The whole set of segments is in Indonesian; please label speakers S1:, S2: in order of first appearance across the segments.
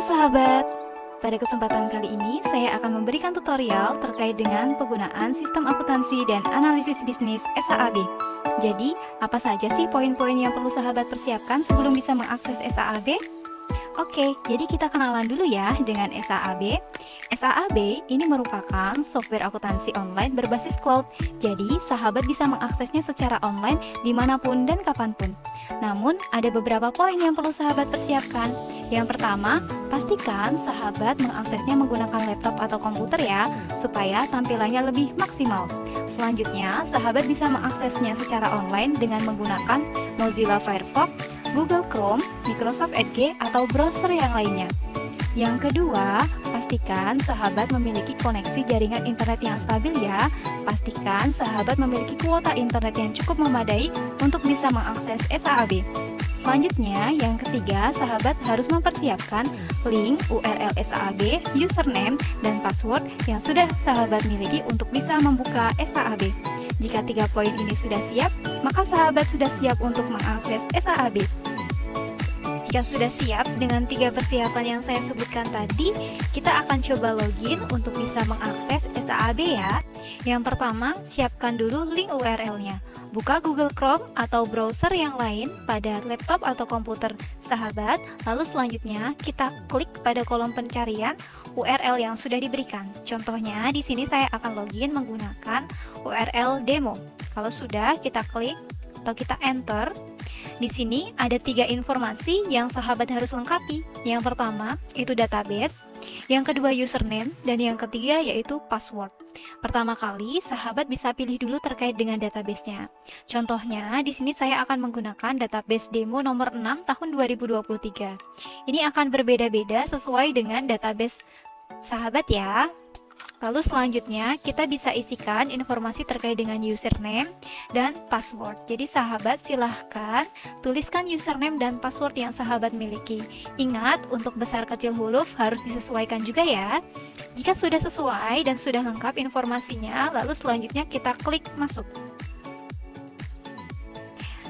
S1: sahabat, pada kesempatan kali ini saya akan memberikan tutorial terkait dengan penggunaan sistem akuntansi dan analisis bisnis SAAB. Jadi, apa saja sih poin-poin yang perlu sahabat persiapkan sebelum bisa mengakses SAAB? Oke, jadi kita kenalan dulu ya dengan SAAB. SAAB ini merupakan software akuntansi online berbasis cloud, jadi sahabat bisa mengaksesnya secara online dimanapun dan kapanpun. Namun, ada beberapa poin yang perlu sahabat persiapkan. Yang pertama, pastikan sahabat mengaksesnya menggunakan laptop atau komputer ya, supaya tampilannya lebih maksimal. Selanjutnya, sahabat bisa mengaksesnya secara online dengan menggunakan Mozilla Firefox, Google Chrome, Microsoft Edge, atau browser yang lainnya. Yang kedua, pastikan sahabat memiliki koneksi jaringan internet yang stabil ya. Pastikan sahabat memiliki kuota internet yang cukup memadai untuk bisa mengakses SAAB. Selanjutnya, yang ketiga, sahabat harus mempersiapkan link URL SAAB, username, dan password yang sudah sahabat miliki untuk bisa membuka SAAB. Jika 3 poin ini sudah siap, maka sahabat sudah siap untuk mengakses SAAB. Jika sudah siap dengan 3 persiapan yang saya sebutkan tadi, kita akan coba login untuk bisa mengakses SAAB ya. Yang pertama, siapkan dulu link URL-nya. Buka Google Chrome atau browser yang lain pada laptop atau komputer sahabat, lalu selanjutnya kita klik pada kolom pencarian URL yang sudah diberikan. Contohnya, di sini saya akan login menggunakan URL demo. Kalau sudah, kita klik atau kita enter. Di sini ada 3 informasi yang sahabat harus lengkapi. Yang pertama, itu database. Yang kedua, username. Dan yang ketiga, yaitu password. Pertama kali, sahabat bisa pilih dulu terkait dengan database-nya. Contohnya, di sini saya akan menggunakan database demo nomor 6 tahun 2023. Ini akan berbeda-beda sesuai dengan database sahabat ya. Lalu selanjutnya, kita bisa isikan informasi terkait dengan username dan password. Jadi sahabat silahkan tuliskan username dan password yang sahabat miliki. Ingat, untuk besar kecil huruf harus disesuaikan juga ya. Jika sudah sesuai dan sudah lengkap informasinya, lalu selanjutnya kita klik masuk.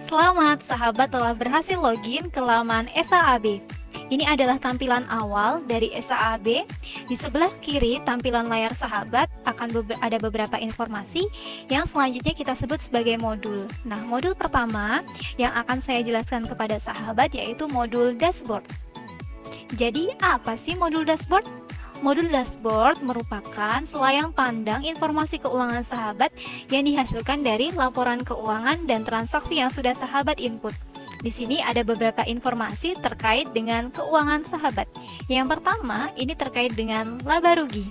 S1: Selamat, sahabat telah berhasil login ke laman SAAB. Ini adalah tampilan awal dari SAAB. Di sebelah kiri tampilan layar sahabat akan ada beberapa informasi yang selanjutnya kita sebut sebagai modul. Nah, modul pertama yang akan saya jelaskan kepada sahabat yaitu modul dashboard. Jadi, apa sih modul dashboard? Modul dashboard merupakan selayang pandang informasi keuangan sahabat yang dihasilkan dari laporan keuangan dan transaksi yang sudah sahabat input. Di sini ada beberapa informasi terkait dengan keuangan sahabat. Yang pertama, ini terkait dengan laba rugi.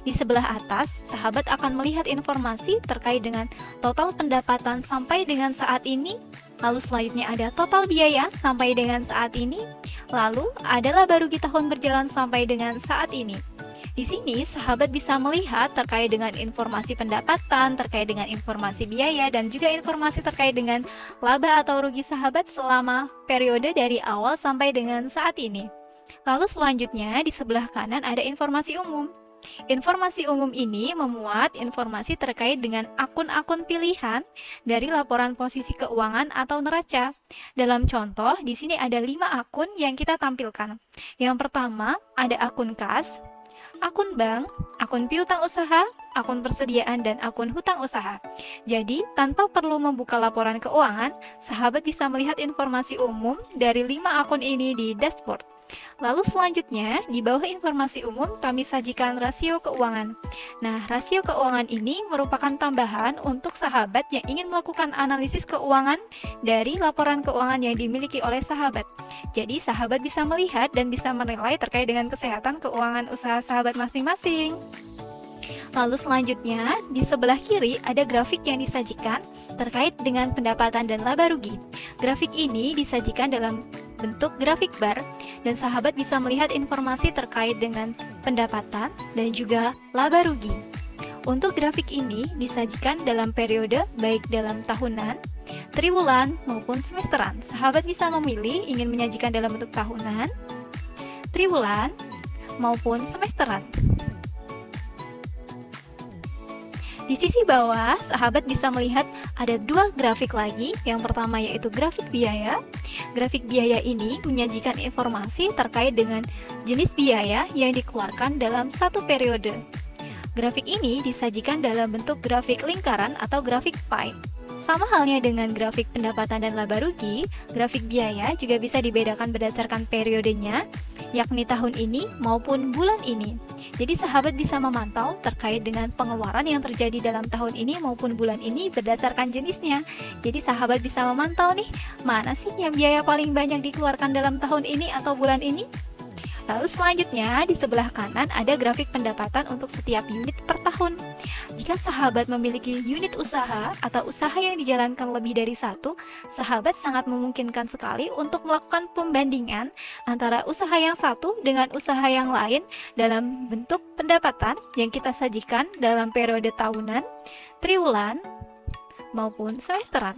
S1: Di sebelah atas, sahabat akan melihat informasi terkait dengan total pendapatan sampai dengan saat ini. Lalu selanjutnya ada total biaya sampai dengan saat ini. Lalu ada laba rugi tahun berjalan sampai dengan saat ini. Di sini, sahabat bisa melihat terkait dengan informasi pendapatan, terkait dengan informasi biaya, dan juga informasi terkait dengan laba atau rugi sahabat selama periode dari awal sampai dengan saat ini. Lalu selanjutnya, di sebelah kanan ada informasi umum. Informasi umum ini memuat informasi terkait dengan akun-akun pilihan dari laporan posisi keuangan atau neraca. Dalam contoh, di sini ada 5 akun yang kita tampilkan. Yang pertama, ada akun kas, akun bank, akun piutang usaha, akun persediaan, dan akun hutang usaha. Jadi, tanpa perlu membuka laporan keuangan, sahabat bisa melihat informasi umum dari 5 akun ini di dashboard. Lalu selanjutnya, di bawah informasi umum kami sajikan rasio keuangan. Nah, rasio keuangan ini merupakan tambahan untuk sahabat yang ingin melakukan analisis keuangan dari laporan keuangan yang dimiliki oleh sahabat. Jadi, sahabat bisa melihat dan bisa menilai terkait dengan kesehatan keuangan usaha sahabat masing-masing. Lalu selanjutnya, di sebelah kiri ada grafik yang disajikan terkait dengan pendapatan dan laba rugi. Grafik ini disajikan dalam bentuk grafik bar, dan sahabat bisa melihat informasi terkait dengan pendapatan dan juga laba rugi. Untuk grafik ini disajikan dalam periode baik dalam tahunan, triwulan, maupun semesteran. Sahabat bisa memilih ingin menyajikan dalam bentuk tahunan, triwulan, maupun semesteran. Di sisi bawah, sahabat bisa melihat Ada dua grafik lagi. Yang pertama yaitu grafik biaya. Grafik biaya ini menyajikan informasi terkait dengan jenis biaya yang dikeluarkan dalam satu periode. Grafik ini disajikan dalam bentuk grafik lingkaran atau grafik pie. Sama halnya dengan grafik pendapatan dan laba rugi, grafik biaya juga bisa dibedakan berdasarkan periodenya, yakni tahun ini maupun bulan ini. Jadi sahabat bisa memantau terkait dengan pengeluaran yang terjadi dalam tahun ini maupun bulan ini berdasarkan jenisnya. Jadi sahabat bisa memantau nih, mana sih yang biaya paling banyak dikeluarkan dalam tahun ini atau bulan ini. Lalu selanjutnya di sebelah kanan ada grafik pendapatan untuk setiap unit per tahun. Jika sahabat memiliki unit usaha atau usaha yang dijalankan lebih dari satu, sahabat sangat memungkinkan sekali untuk melakukan pembandingan antara usaha yang satu dengan usaha yang lain dalam bentuk pendapatan yang kita sajikan dalam periode tahunan, triwulan, maupun semesteran.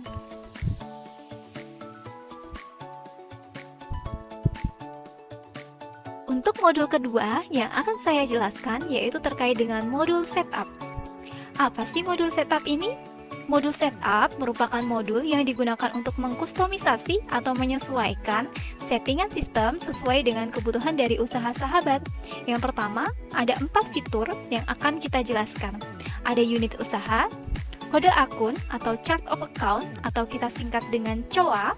S1: Untuk modul kedua yang akan saya jelaskan yaitu terkait dengan modul setup. Apa sih modul setup ini? Modul setup merupakan modul yang digunakan untuk mengkustomisasi atau menyesuaikan settingan sistem sesuai dengan kebutuhan dari usaha sahabat. Yang pertama, ada 4 fitur yang akan kita jelaskan. Ada unit usaha, kode akun atau chart of account atau kita singkat dengan COA,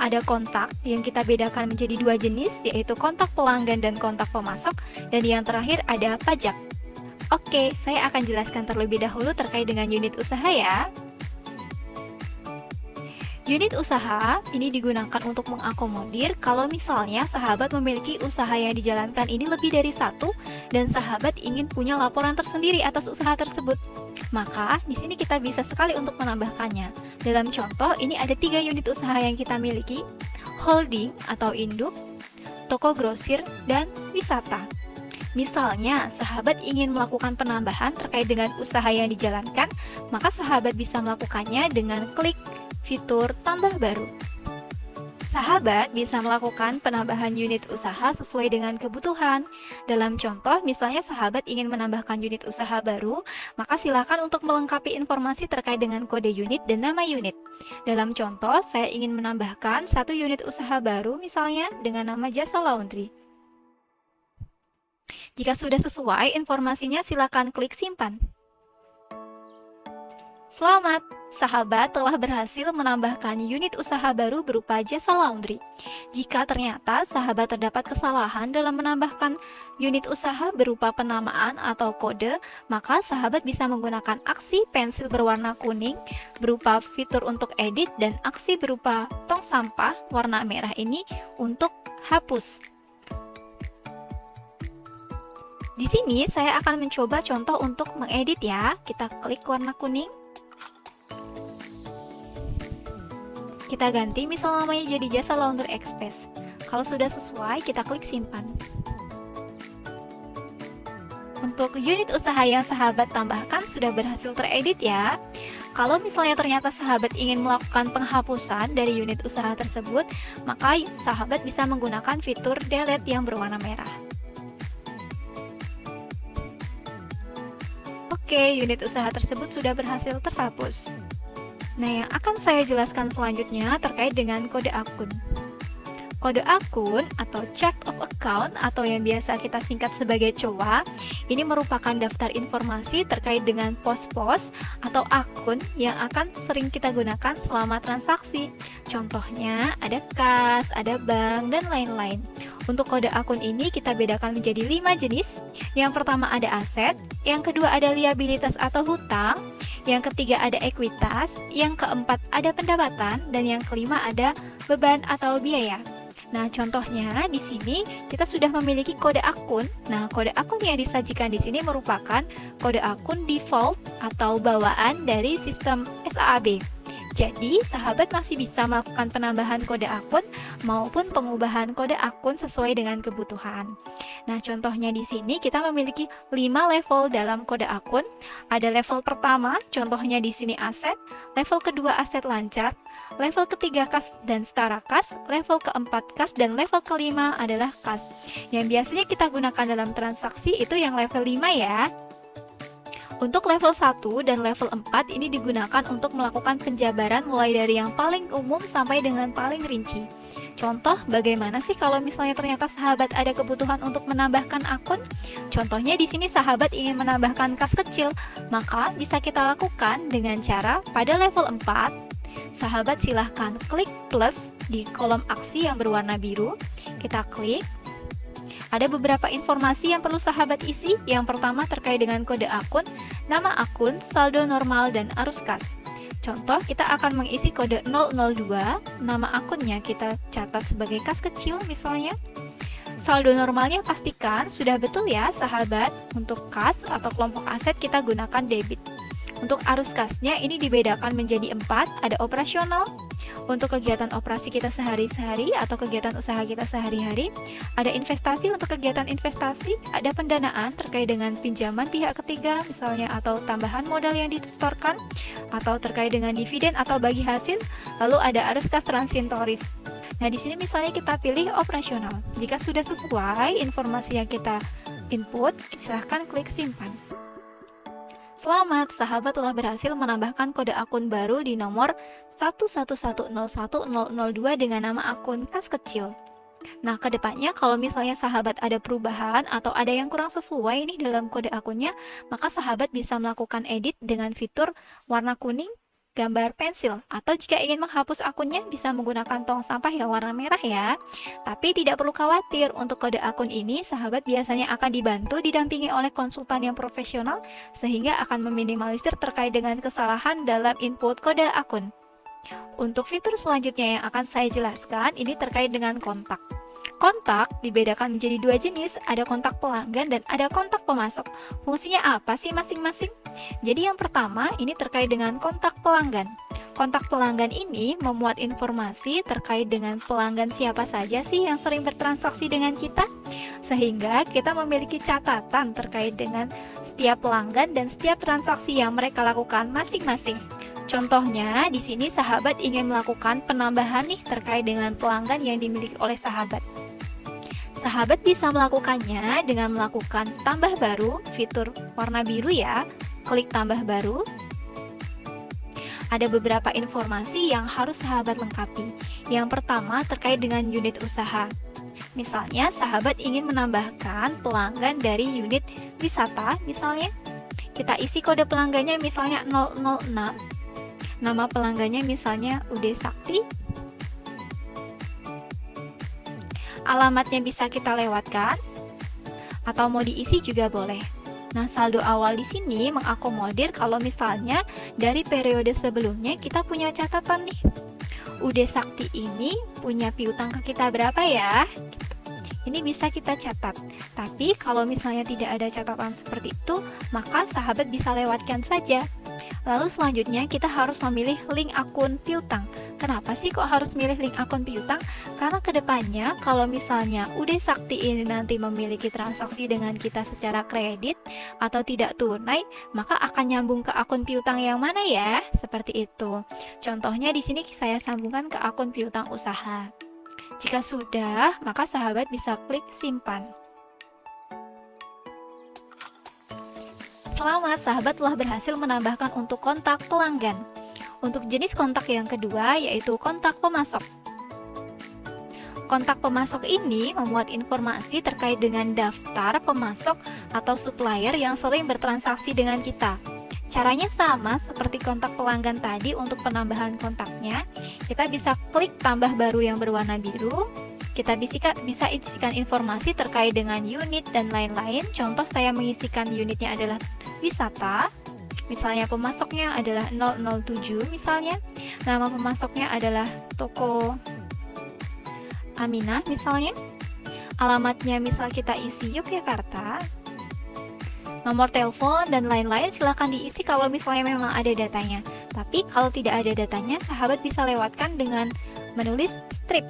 S1: ada kontak yang kita bedakan menjadi 2 jenis, yaitu kontak pelanggan dan kontak pemasok, dan yang terakhir ada pajak. Oke, saya akan jelaskan terlebih dahulu terkait dengan unit usaha ya. Unit usaha ini digunakan untuk mengakomodir kalau misalnya sahabat memiliki usaha yang dijalankan ini lebih dari satu dan sahabat ingin punya laporan tersendiri atas usaha tersebut. Maka di sini kita bisa sekali untuk menambahkannya. Dalam contoh, ini ada 3 unit usaha yang kita miliki, holding atau induk, toko grosir, dan wisata. Misalnya, sahabat ingin melakukan penambahan terkait dengan usaha yang dijalankan, maka sahabat bisa melakukannya dengan klik fitur tambah baru. Sahabat bisa melakukan penambahan unit usaha sesuai dengan kebutuhan. Dalam contoh, misalnya sahabat ingin menambahkan unit usaha baru, maka silakan untuk melengkapi informasi terkait dengan kode unit dan nama unit. Dalam contoh, saya ingin menambahkan 1 unit usaha baru misalnya dengan nama jasa laundry. Jika sudah sesuai informasinya, silakan klik simpan. Selamat, sahabat telah berhasil menambahkan unit usaha baru berupa jasa laundry. Jika ternyata sahabat terdapat kesalahan dalam menambahkan unit usaha berupa penamaan atau kode, maka sahabat bisa menggunakan aksi pensil berwarna kuning berupa fitur untuk edit dan aksi berupa tong sampah warna merah ini untuk hapus. Di sini saya akan mencoba contoh untuk mengedit ya. Kita klik warna kuning. Kita ganti misal namanya jadi jasa laundry express. Kalau sudah sesuai, kita klik simpan. Untuk unit usaha yang sahabat tambahkan sudah berhasil teredit ya. Kalau misalnya ternyata sahabat ingin melakukan penghapusan dari unit usaha tersebut, maka sahabat bisa menggunakan fitur delete yang berwarna merah. Oke, unit usaha tersebut sudah berhasil terhapus. Nah, yang akan saya jelaskan selanjutnya terkait dengan kode akun. Kode akun atau chart of account atau yang biasa kita singkat sebagai COA, ini merupakan daftar informasi terkait dengan pos-pos atau akun yang akan sering kita gunakan selama transaksi. Contohnya ada kas, ada bank, dan lain-lain. Untuk kode akun ini kita bedakan menjadi 5 jenis. Yang pertama ada aset, yang kedua ada liabilitas atau hutang, yang ketiga ada ekuitas, yang keempat ada pendapatan, dan yang kelima ada beban atau biaya. Nah, contohnya di sini kita sudah memiliki kode akun. Nah, kode akun yang disajikan di sini merupakan kode akun default atau bawaan dari sistem SAAB. Jadi, sahabat masih bisa melakukan penambahan kode akun maupun pengubahan kode akun sesuai dengan kebutuhan. Nah, contohnya di sini kita memiliki 5 level dalam kode akun. Ada level pertama, contohnya di sini aset, level kedua aset lancar, level ketiga kas dan setara kas, level keempat kas, dan level kelima adalah kas. Yang biasanya kita gunakan dalam transaksi itu yang level 5 ya. Untuk level 1 dan level 4 ini digunakan untuk melakukan penjabaran mulai dari yang paling umum sampai dengan paling rinci. Contoh, bagaimana sih kalau misalnya ternyata sahabat ada kebutuhan untuk menambahkan akun? Contohnya di sini sahabat ingin menambahkan kas kecil, maka bisa kita lakukan dengan cara pada level 4, sahabat silahkan klik plus di kolom aksi yang berwarna biru. Kita klik. Ada beberapa informasi yang perlu sahabat isi. Yang pertama terkait dengan kode akun, nama akun, saldo normal, dan arus kas. Contoh, kita akan mengisi kode 002, nama akunnya kita catat sebagai kas kecil misalnya. Saldo normalnya pastikan sudah betul ya sahabat. Untuk kas atau kelompok aset kita gunakan debit. Untuk arus kasnya ini dibedakan menjadi 4, ada operasional. Untuk kegiatan operasi kita sehari-hari atau kegiatan usaha kita sehari-hari, ada investasi untuk kegiatan investasi, ada pendanaan terkait dengan pinjaman pihak ketiga misalnya atau tambahan modal yang disetorkan, atau terkait dengan dividen atau bagi hasil, lalu ada arus kas transitoris. Nah, di sini misalnya kita pilih operasional. Jika sudah sesuai informasi yang kita input, silahkan klik simpan. Selamat, sahabat telah berhasil menambahkan kode akun baru di nomor 111010002 dengan nama akun kas kecil. Nah, kedepannya kalau misalnya sahabat ada perubahan atau ada yang kurang sesuai nih dalam kode akunnya, maka sahabat bisa melakukan edit dengan fitur warna kuning gambar pensil, atau jika ingin menghapus akunnya bisa menggunakan tong sampah yang warna merah ya. Tapi tidak perlu khawatir, untuk kode akun ini sahabat biasanya akan dibantu didampingi oleh konsultan yang profesional sehingga akan meminimalisir terkait dengan kesalahan dalam input kode akun. Untuk fitur selanjutnya yang akan saya jelaskan ini terkait dengan kontak. Kontak dibedakan menjadi dua jenis, ada kontak pelanggan dan ada kontak pemasok. Fungsinya apa sih masing-masing? Jadi yang pertama ini terkait dengan kontak pelanggan. Kontak pelanggan ini memuat informasi terkait dengan pelanggan siapa saja sih yang sering bertransaksi dengan kita, sehingga kita memiliki catatan terkait dengan setiap pelanggan dan setiap transaksi yang mereka lakukan masing-masing. Contohnya, di sini sahabat ingin melakukan penambahan nih terkait dengan pelanggan yang dimiliki oleh sahabat. Sahabat bisa melakukannya dengan melakukan tambah baru, fitur warna biru ya, klik tambah baru. Ada beberapa informasi yang harus sahabat lengkapi. Yang pertama terkait dengan unit usaha. Misalnya, sahabat ingin menambahkan pelanggan dari unit wisata, misalnya. Kita isi kode pelanggannya misalnya 006. Nama pelanggannya misalnya UD Sakti. Alamatnya bisa kita lewatkan atau mau diisi juga boleh. Nah, saldo awal di sini mengakomodir kalau misalnya dari periode sebelumnya kita punya catatan nih. UD Sakti ini punya piutang ke kita berapa ya? Ini bisa kita catat. Tapi kalau misalnya tidak ada catatan seperti itu, maka sahabat bisa lewatkan saja. Lalu selanjutnya kita harus memilih link akun piutang. Kenapa sih kok harus milih link akun piutang? Karena kedepannya kalau misalnya UD Sakti ini nanti memiliki transaksi dengan kita secara kredit atau tidak tunai, maka akan nyambung ke akun piutang yang mana ya? Seperti itu. Contohnya di sini saya sambungkan ke akun piutang usaha. Jika sudah, maka sahabat bisa klik simpan. Selamat, sahabat telah berhasil menambahkan untuk kontak pelanggan. Untuk jenis kontak yang kedua yaitu kontak pemasok. Kontak pemasok ini memuat informasi terkait dengan daftar pemasok atau supplier yang sering bertransaksi dengan kita. Caranya sama seperti kontak pelanggan tadi. Untuk penambahan kontaknya, kita bisa klik tambah baru yang berwarna biru. Kita bisa isikan informasi terkait dengan unit dan lain-lain. Contoh, saya mengisikan unitnya adalah wisata. Misalnya pemasoknya adalah 007 misalnya. Nama pemasoknya adalah toko Aminah misalnya. Alamatnya misal kita isi Yogyakarta. Nomor telepon dan lain-lain silahkan diisi kalau misalnya memang ada datanya. Tapi kalau tidak ada datanya, sahabat bisa lewatkan dengan menulis strip.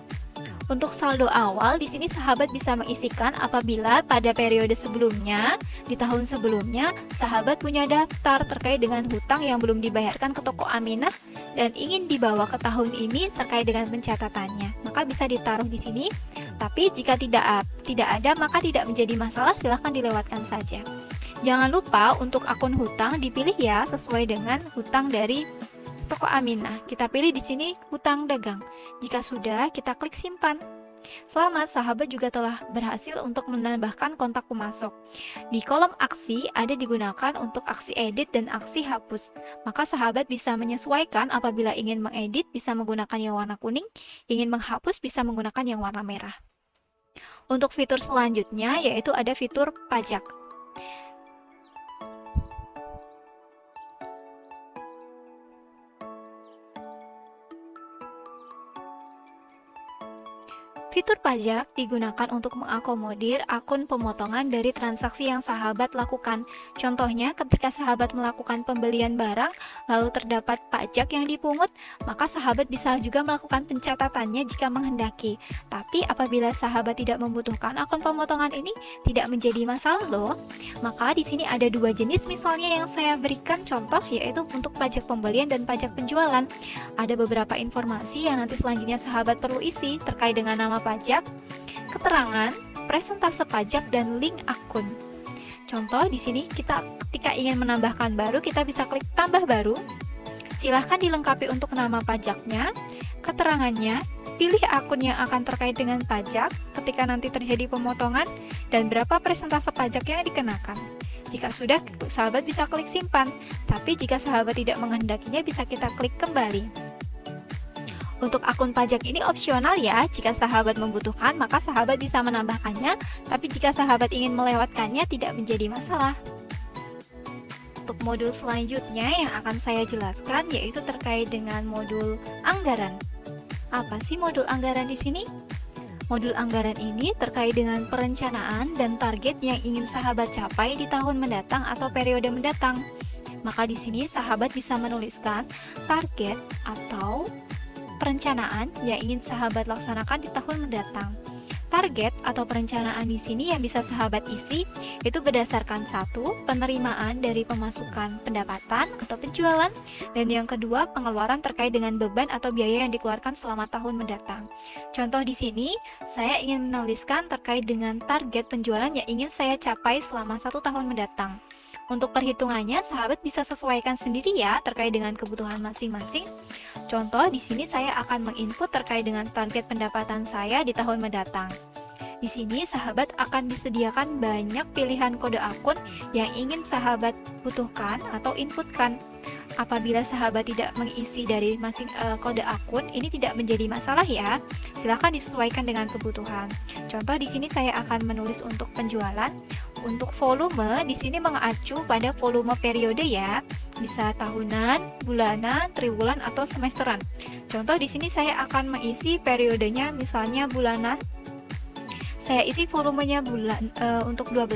S1: Untuk saldo awal, di sini sahabat bisa mengisikan apabila pada periode sebelumnya, di tahun sebelumnya, sahabat punya daftar terkait dengan hutang yang belum dibayarkan ke toko Aminah dan ingin dibawa ke tahun ini terkait dengan pencatatannya. Maka bisa ditaruh di sini. Tapi jika tidak ada, maka tidak menjadi masalah, silahkan dilewatkan saja. Jangan lupa untuk akun hutang dipilih ya sesuai dengan hutang dari toko Aminah. Kita pilih di sini hutang dagang. Jika sudah, kita klik simpan. Selamat, sahabat juga telah berhasil untuk menambahkan kontak pemasok. Di kolom aksi ada digunakan untuk aksi edit dan aksi hapus. Maka sahabat bisa menyesuaikan apabila ingin mengedit bisa menggunakan yang warna kuning, ingin menghapus bisa menggunakan yang warna merah. Untuk fitur selanjutnya yaitu ada fitur pajak. Fitur pajak digunakan untuk mengakomodir akun pemotongan dari transaksi yang sahabat lakukan. Contohnya, ketika sahabat melakukan pembelian barang, lalu terdapat pajak yang dipungut, maka sahabat bisa juga melakukan pencatatannya jika menghendaki. Tapi apabila sahabat tidak membutuhkan akun pemotongan ini, tidak menjadi masalah loh. Maka di sini ada dua jenis misalnya yang saya berikan contoh, yaitu untuk pajak pembelian dan pajak penjualan. Ada beberapa informasi yang nanti selanjutnya sahabat perlu isi terkait dengan nama pajak, keterangan, presentase pajak, dan link akun. Contoh di sini kita ketika ingin menambahkan baru, kita bisa klik tambah baru. Silahkan dilengkapi untuk nama pajaknya, keterangannya, pilih akun yang akan terkait dengan pajak ketika nanti terjadi pemotongan, dan berapa presentase pajak yang dikenakan. Jika sudah, sahabat bisa klik simpan, tapi jika sahabat tidak menghendakinya bisa kita klik kembali. Untuk akun pajak ini opsional ya, jika sahabat membutuhkan maka sahabat bisa menambahkannya, tapi jika sahabat ingin melewatkannya tidak menjadi masalah. Untuk modul selanjutnya yang akan saya jelaskan yaitu terkait dengan modul anggaran. Apa sih modul anggaran di sini? Modul anggaran ini terkait dengan perencanaan dan target yang ingin sahabat capai di tahun mendatang atau periode mendatang. Maka di sini sahabat bisa menuliskan target atau perencanaan yang ingin sahabat laksanakan di tahun mendatang. Target atau perencanaan di sini yang bisa sahabat isi itu berdasarkan satu, penerimaan dari pemasukan pendapatan atau penjualan, dan yang kedua, pengeluaran terkait dengan beban atau biaya yang dikeluarkan selama tahun mendatang. Contoh di sini, saya ingin menuliskan terkait dengan target penjualan yang ingin saya capai selama 1 tahun mendatang. Untuk perhitungannya, sahabat bisa sesuaikan sendiri ya terkait dengan kebutuhan masing-masing. Contoh, di sini saya akan menginput terkait dengan target pendapatan saya di tahun mendatang. Di sini sahabat akan disediakan banyak pilihan kode akun yang ingin sahabat butuhkan atau inputkan. Apabila sahabat tidak mengisi dari masing kode akun, ini tidak menjadi masalah ya. Silakan disesuaikan dengan kebutuhan. Contoh di sini saya akan menulis untuk penjualan. Untuk volume di sini mengacu pada volume periode ya. Bisa tahunan, bulanan, triwulan atau semesteran. Contoh di sini saya akan mengisi periodenya misalnya bulanan. Saya isi volumenya bulan untuk 12,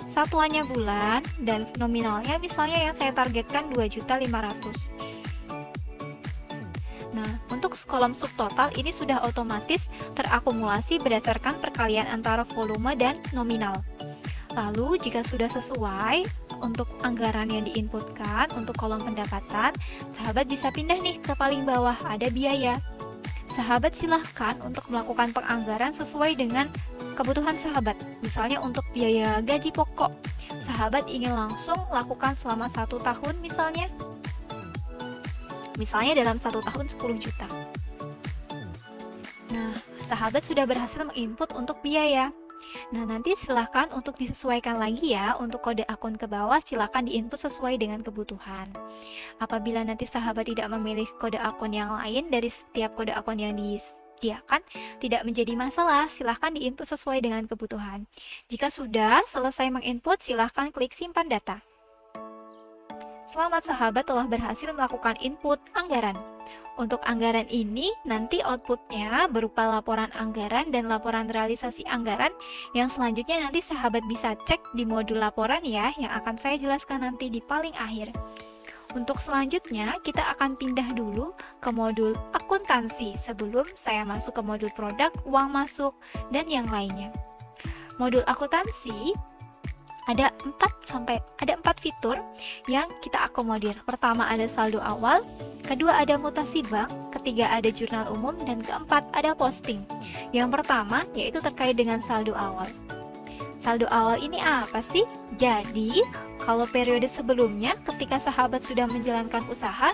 S1: satuannya bulan, dan nominalnya misalnya yang saya targetkan 2.500.000. Nah, untuk kolom subtotal ini sudah otomatis terakumulasi berdasarkan perkalian antara volume dan nominal. Lalu jika sudah sesuai untuk anggaran yang diinputkan untuk kolom pendapatan, sahabat bisa pindah nih ke paling bawah ada biaya. Sahabat silahkan untuk melakukan penganggaran sesuai dengan kebutuhan sahabat. Misalnya untuk biaya gaji pokok, sahabat ingin langsung lakukan selama 1 tahun misalnya. Misalnya dalam 1 tahun 10 juta. Nah, sahabat sudah berhasil menginput untuk biaya. Nah, nanti silahkan untuk disesuaikan lagi ya. Untuk kode akun ke bawah silahkan diinput sesuai dengan kebutuhan. Apabila nanti sahabat tidak memilih kode akun yang lain dari setiap kode akun yang disediakan, tidak menjadi masalah. Silahkan diinput sesuai dengan kebutuhan. Jika sudah selesai menginput, silahkan klik simpan data. Selamat, sahabat telah berhasil melakukan input anggaran. Untuk anggaran ini, nanti outputnya berupa laporan anggaran dan laporan realisasi anggaran yang selanjutnya nanti sahabat bisa cek di modul laporan ya, yang akan saya jelaskan nanti di paling akhir. Untuk selanjutnya, kita akan pindah dulu ke modul akuntansi sebelum saya masuk ke modul produk, uang masuk, dan yang lainnya. Modul akuntansi ada 4 fitur yang kita akomodir. Pertama ada saldo awal, kedua ada mutasi bank, ketiga ada jurnal umum, dan keempat ada posting. Yang pertama yaitu terkait dengan saldo awal. Saldo awal ini apa sih? Jadi, kalau periode sebelumnya ketika sahabat sudah menjalankan usaha,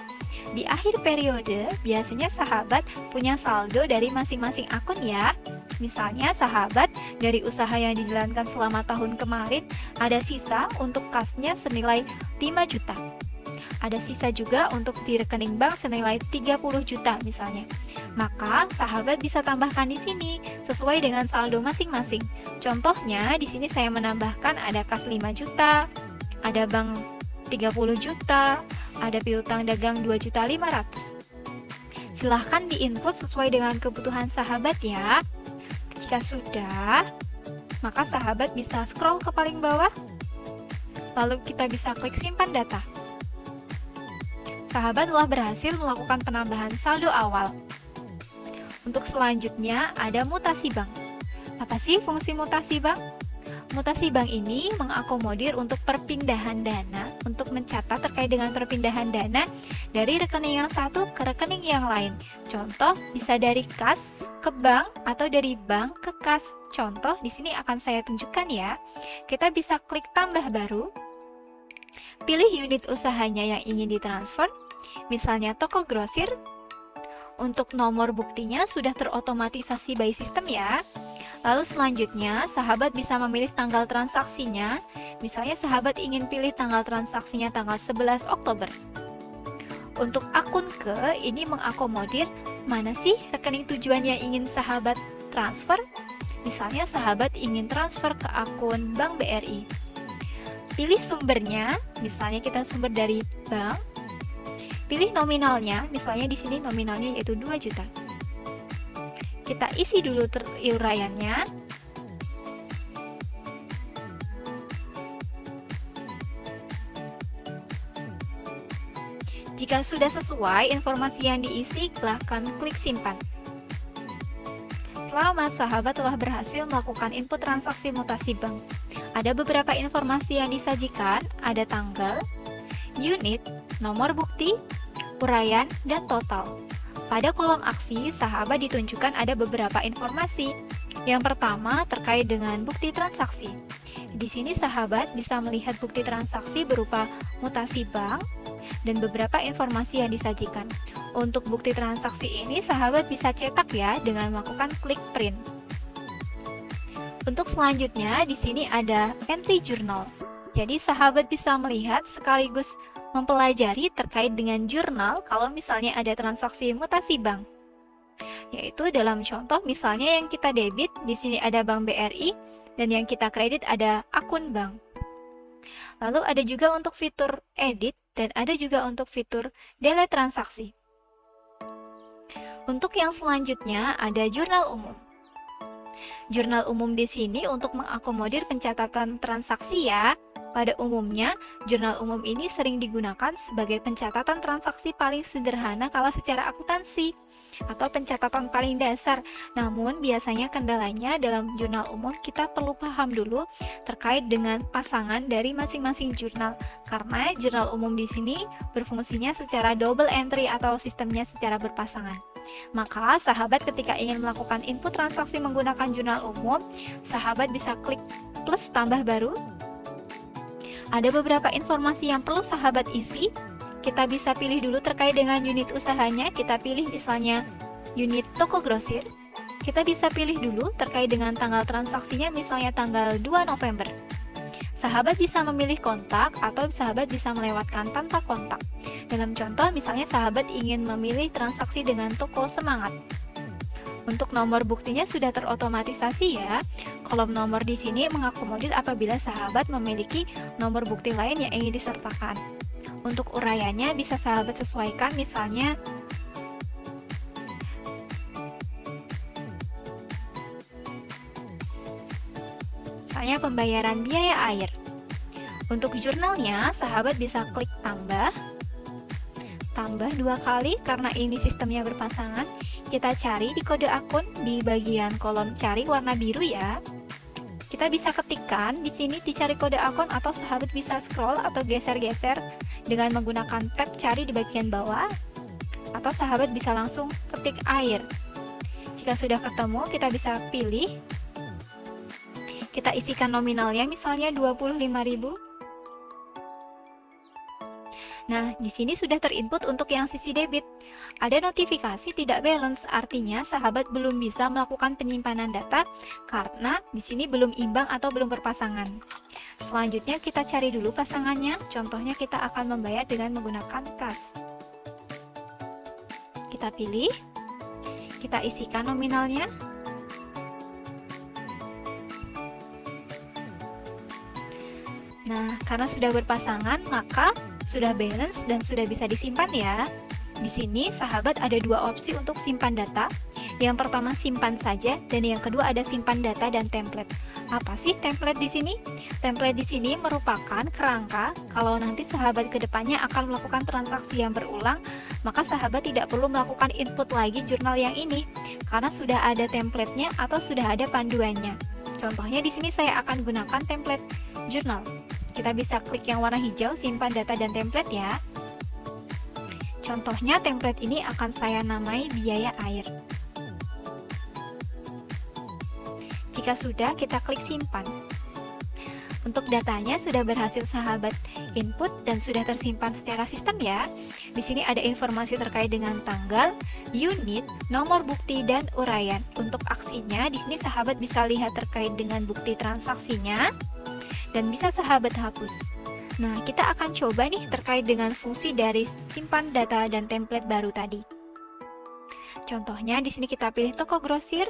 S1: di akhir periode biasanya sahabat punya saldo dari masing-masing akun ya. Misalnya sahabat dari usaha yang dijalankan selama tahun kemarin ada sisa untuk kasnya senilai 5 juta. Ada sisa juga untuk di rekening bank senilai 30 juta misalnya. Maka sahabat bisa tambahkan di sini sesuai dengan saldo masing-masing. Contohnya di sini saya menambahkan ada kas 5 juta, ada bank 30 juta, ada piutang dagang 2.500.000. Silahkan diinput sesuai dengan kebutuhan sahabat ya. Jika sudah, maka sahabat bisa scroll ke paling bawah, lalu kita bisa klik simpan data. Sahabat telah berhasil melakukan penambahan saldo awal. Untuk selanjutnya ada mutasi bank. Apa sih fungsi mutasi bank? Mutasi bank ini mengakomodir untuk perpindahan dana, untuk mencatat terkait dengan perpindahan dana dari rekening yang satu ke rekening yang lain. Contoh bisa dari kas ke bank atau dari bank ke kas. Contoh di sini akan saya tunjukkan ya. Kita bisa klik tambah baru. Pilih unit usahanya yang ingin ditransfer, misalnya toko grosir. Untuk nomor buktinya sudah terotomatisasi by system ya. Lalu selanjutnya, sahabat bisa memilih tanggal transaksinya. Misalnya sahabat ingin pilih tanggal transaksinya tanggal 11 Oktober. Untuk akun ke, ini mengakomodir mana sih rekening tujuan yang ingin sahabat transfer. Misalnya sahabat ingin transfer ke akun Bank BRI. Pilih sumbernya, misalnya kita sumber dari bank. Pilih nominalnya, misalnya di sini nominalnya yaitu 2 juta. Kita isi dulu uraiannya. Jika sudah sesuai informasi yang diisi, silahkan klik simpan. Selamat, sahabat telah berhasil melakukan input transaksi mutasi bank. Ada beberapa informasi yang disajikan, ada tanggal, unit, nomor bukti, uraian, dan total. Pada kolom aksi, sahabat ditunjukkan ada beberapa informasi. Yang pertama terkait dengan bukti transaksi. Di sini sahabat bisa melihat bukti transaksi berupa mutasi bank dan beberapa informasi yang disajikan. Untuk bukti transaksi ini sahabat bisa cetak ya dengan melakukan klik print. Untuk selanjutnya di sini ada entry journal. Jadi sahabat bisa melihat sekaligus mempelajari terkait dengan jurnal kalau misalnya ada transaksi mutasi bank. Yaitu dalam contoh misalnya yang kita debit di sini ada Bank BRI dan yang kita kredit ada akun bank. Lalu ada juga untuk fitur edit dan ada juga untuk fitur delete transaksi. Untuk yang selanjutnya ada jurnal umum. Jurnal umum di sini untuk mengakomodir pencatatan transaksi ya. Pada umumnya, jurnal umum ini sering digunakan sebagai pencatatan transaksi paling sederhana kalau secara akuntansi atau pencatatan paling dasar. Namun, biasanya kendalanya dalam jurnal umum kita perlu paham dulu terkait dengan pasangan dari masing-masing jurnal. Karena jurnal umum di sini berfungsinya secara double entry atau sistemnya secara berpasangan. Maka, sahabat ketika ingin melakukan input transaksi menggunakan jurnal umum, sahabat bisa klik plus tambah baru. Ada beberapa informasi yang perlu sahabat isi. Kita bisa pilih dulu terkait dengan unit usahanya. Kita pilih misalnya unit toko grosir. Kita bisa pilih dulu terkait dengan tanggal transaksinya, misalnya tanggal 2 November. Sahabat bisa memilih kontak atau sahabat bisa melewatkan tanpa kontak. Dalam contoh misalnya sahabat ingin memilih transaksi dengan toko Semangat. Untuk nomor buktinya sudah terotomatisasi ya. Kolom nomor di sini mengakomodir apabila sahabat memiliki nomor bukti lain yang ingin disertakan. Untuk uraiannya bisa sahabat sesuaikan, misalnya pembayaran biaya air. Untuk jurnalnya, sahabat bisa klik tambah 2 kali karena ini sistemnya berpasangan. Kita cari di kode akun di bagian kolom cari warna biru ya. Kita bisa ketikkan di sini dicari kode akun atau sahabat bisa scroll atau geser-geser dengan menggunakan tab cari di bagian bawah. Atau sahabat bisa langsung ketik air. Jika sudah ketemu, kita bisa pilih. Kita isikan nominalnya misalnya 25.000. Nah, di sini sudah terinput untuk yang sisi debit. Ada notifikasi tidak balance, artinya sahabat belum bisa melakukan penyimpanan data karena di sini belum imbang atau belum berpasangan. Selanjutnya kita cari dulu pasangannya. Contohnya kita akan membayar dengan menggunakan kas. Kita pilih, kita isikan nominalnya. Nah, karena sudah berpasangan, maka sudah balance dan sudah bisa disimpan ya. Di sini sahabat ada dua opsi untuk simpan data. Yang pertama simpan saja dan yang kedua ada simpan data dan template. Apa sih template di sini? Template di sini merupakan kerangka kalau nanti sahabat kedepannya akan melakukan transaksi yang berulang, maka sahabat tidak perlu melakukan input lagi jurnal yang ini karena sudah ada template-nya atau sudah ada panduannya. Contohnya di sini saya akan gunakan template jurnal. Kita bisa klik yang warna hijau, simpan data dan template ya. Contohnya template ini akan saya namai biaya air. Jika sudah, kita klik simpan. Untuk datanya sudah berhasil sahabat input dan sudah tersimpan secara sistem ya. Di sini ada informasi terkait dengan tanggal, unit, nomor bukti dan uraian. Untuk aksinya di sini sahabat bisa lihat terkait dengan bukti transaksinya dan bisa sahabat hapus. Nah, kita akan coba nih terkait dengan fungsi dari simpan data dan template baru tadi. Contohnya di sini kita pilih toko grosir.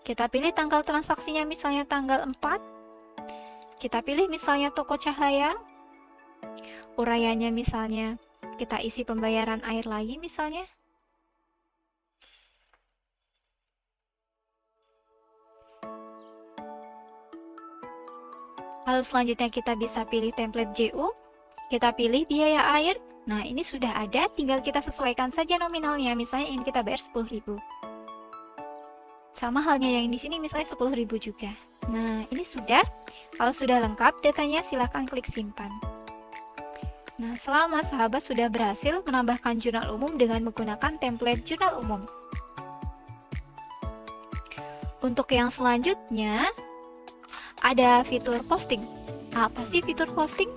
S1: Kita pilih tanggal transaksinya misalnya tanggal 4. Kita pilih misalnya toko cahaya. Uraiannya misalnya kita isi pembayaran air lagi misalnya. Lalu selanjutnya kita bisa pilih template JU. Kita pilih biaya air. Nah, ini sudah ada, tinggal kita sesuaikan saja nominalnya. Misalnya ini kita bayar 10.000. Sama halnya yang di sini misalnya 10.000 juga. Nah, ini sudah. Kalau sudah lengkap datanya silahkan klik simpan. Nah, selama sahabat sudah berhasil menambahkan jurnal umum dengan menggunakan template jurnal umum. Untuk yang selanjutnya ada fitur posting. Apa sih fitur posting?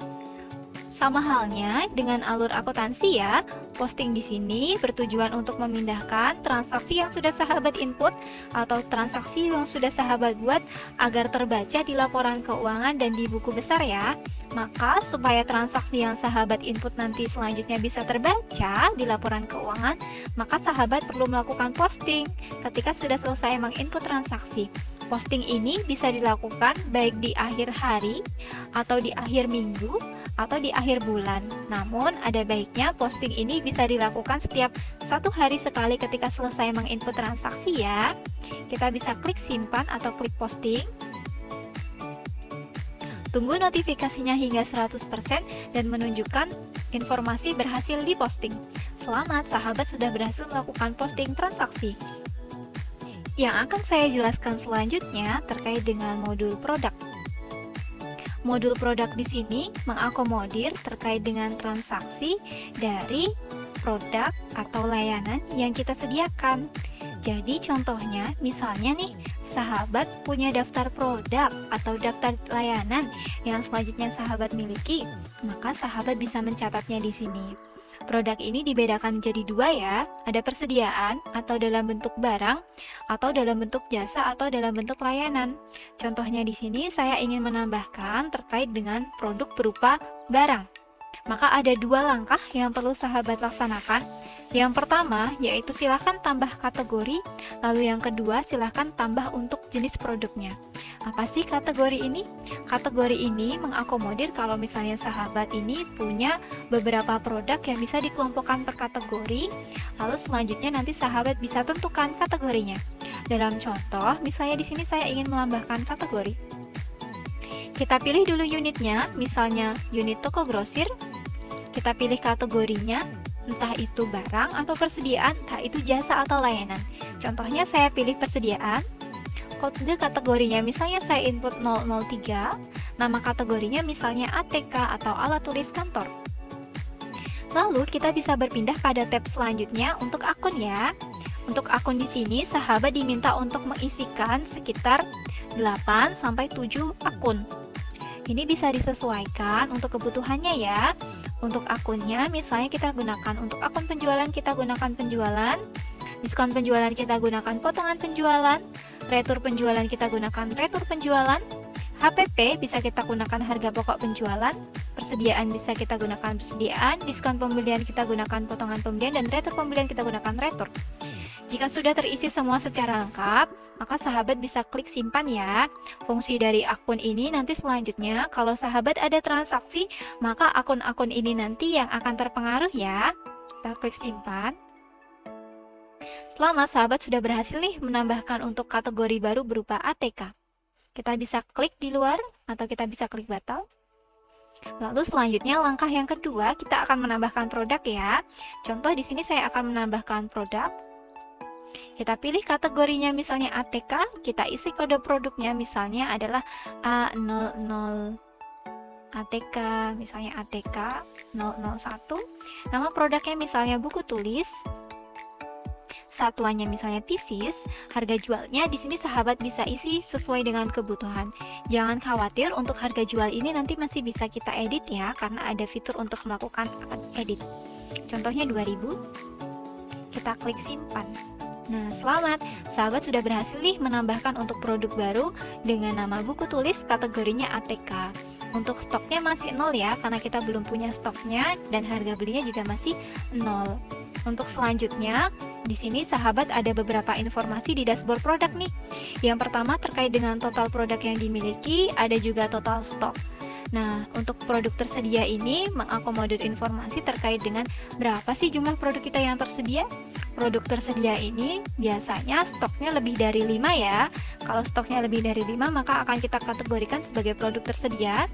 S1: Sama halnya dengan alur akuntansi ya. Posting di sini bertujuan untuk memindahkan transaksi yang sudah sahabat input atau transaksi yang sudah sahabat buat agar terbaca di laporan keuangan dan di buku besar ya. Maka supaya transaksi yang sahabat input nanti selanjutnya bisa terbaca di laporan keuangan, maka sahabat perlu melakukan posting ketika sudah selesai menginput transaksi. Posting ini bisa dilakukan baik di akhir hari atau di akhir minggu atau di akhir bulan. Namun ada baiknya posting ini bisa dilakukan setiap 1 hari sekali ketika selesai menginput transaksi ya. Kita bisa klik simpan atau klik posting. Tunggu notifikasinya hingga 100% dan menunjukkan informasi berhasil diposting. Selamat, sahabat sudah berhasil melakukan posting transaksi. Yang akan saya jelaskan selanjutnya terkait dengan modul produk. Modul produk di sini mengakomodir terkait dengan transaksi dari produk atau layanan yang kita sediakan. Jadi contohnya, misalnya nih, sahabat punya daftar produk atau daftar layanan yang selanjutnya sahabat miliki, maka sahabat bisa mencatatnya di sini. Produk ini dibedakan menjadi 2 ya, ada persediaan atau dalam bentuk barang, atau dalam bentuk jasa atau dalam bentuk layanan. Contohnya di sini saya ingin menambahkan terkait dengan produk berupa barang. Maka ada 2 langkah yang perlu sahabat laksanakan. Yang pertama yaitu silahkan tambah kategori, lalu yang kedua silahkan tambah untuk jenis produknya. Apa sih kategori ini? Kategori ini mengakomodir kalau misalnya sahabat ini punya beberapa produk yang bisa dikelompokkan per kategori, lalu selanjutnya nanti sahabat bisa tentukan kategorinya. Dalam contoh, misalnya di sini saya ingin menambahkan kategori. Kita pilih dulu unitnya, misalnya unit toko grosir. Kita pilih kategorinya, entah itu barang atau persediaan, entah itu jasa atau layanan. Contohnya saya pilih persediaan. Kode kategorinya misalnya saya input 003, nama kategorinya misalnya ATK atau alat tulis kantor. Lalu kita bisa berpindah pada tab selanjutnya untuk akun ya. Untuk akun di sini, sahabat diminta untuk mengisikan sekitar 8 sampai 7 akun. Ini bisa disesuaikan untuk kebutuhannya ya. Untuk akunnya, misalnya kita gunakan untuk akun penjualan, kita gunakan penjualan, diskon penjualan kita gunakan potongan penjualan, retur penjualan kita gunakan retur penjualan, HPP bisa kita gunakan harga pokok penjualan, persediaan bisa kita gunakan persediaan, diskon pembelian kita gunakan potongan pembelian, dan retur pembelian kita gunakan retur. Jika sudah terisi semua secara lengkap, maka sahabat bisa klik simpan ya. Fungsi dari akun ini nanti selanjutnya, kalau sahabat ada transaksi, maka akun-akun ini nanti yang akan terpengaruh ya. Kita klik simpan. Selama sahabat sudah berhasil nih menambahkan untuk kategori baru berupa ATK. Kita bisa klik di luar atau kita bisa klik batal. Lalu selanjutnya langkah yang kedua, kita akan menambahkan produk ya. Contoh di sini saya akan menambahkan produk. Kita pilih kategorinya misalnya ATK, kita isi kode produknya misalnya adalah A00 ATK, misalnya ATK 001. Nama produknya misalnya buku tulis. Satuannya misalnya pieces, harga jualnya di sini sahabat bisa isi sesuai dengan kebutuhan. Jangan khawatir, untuk harga jual ini nanti masih bisa kita edit ya, karena ada fitur untuk melakukan edit. Contohnya 2000. Kita klik simpan. Nah, selamat, sahabat sudah berhasil nih menambahkan untuk produk baru dengan nama buku tulis kategorinya ATK. Untuk stoknya masih 0 ya, karena kita belum punya stoknya dan harga belinya juga masih 0. Untuk selanjutnya, di sini sahabat ada beberapa informasi di dashboard produk nih. Yang pertama terkait dengan total produk yang dimiliki, ada juga total stok. Nah, untuk produk tersedia ini mengakomodir informasi terkait dengan berapa sih jumlah produk kita yang tersedia. Produk tersedia ini biasanya stoknya lebih dari 5 ya. Kalau stoknya lebih dari 5 maka akan kita kategorikan sebagai produk tersedia.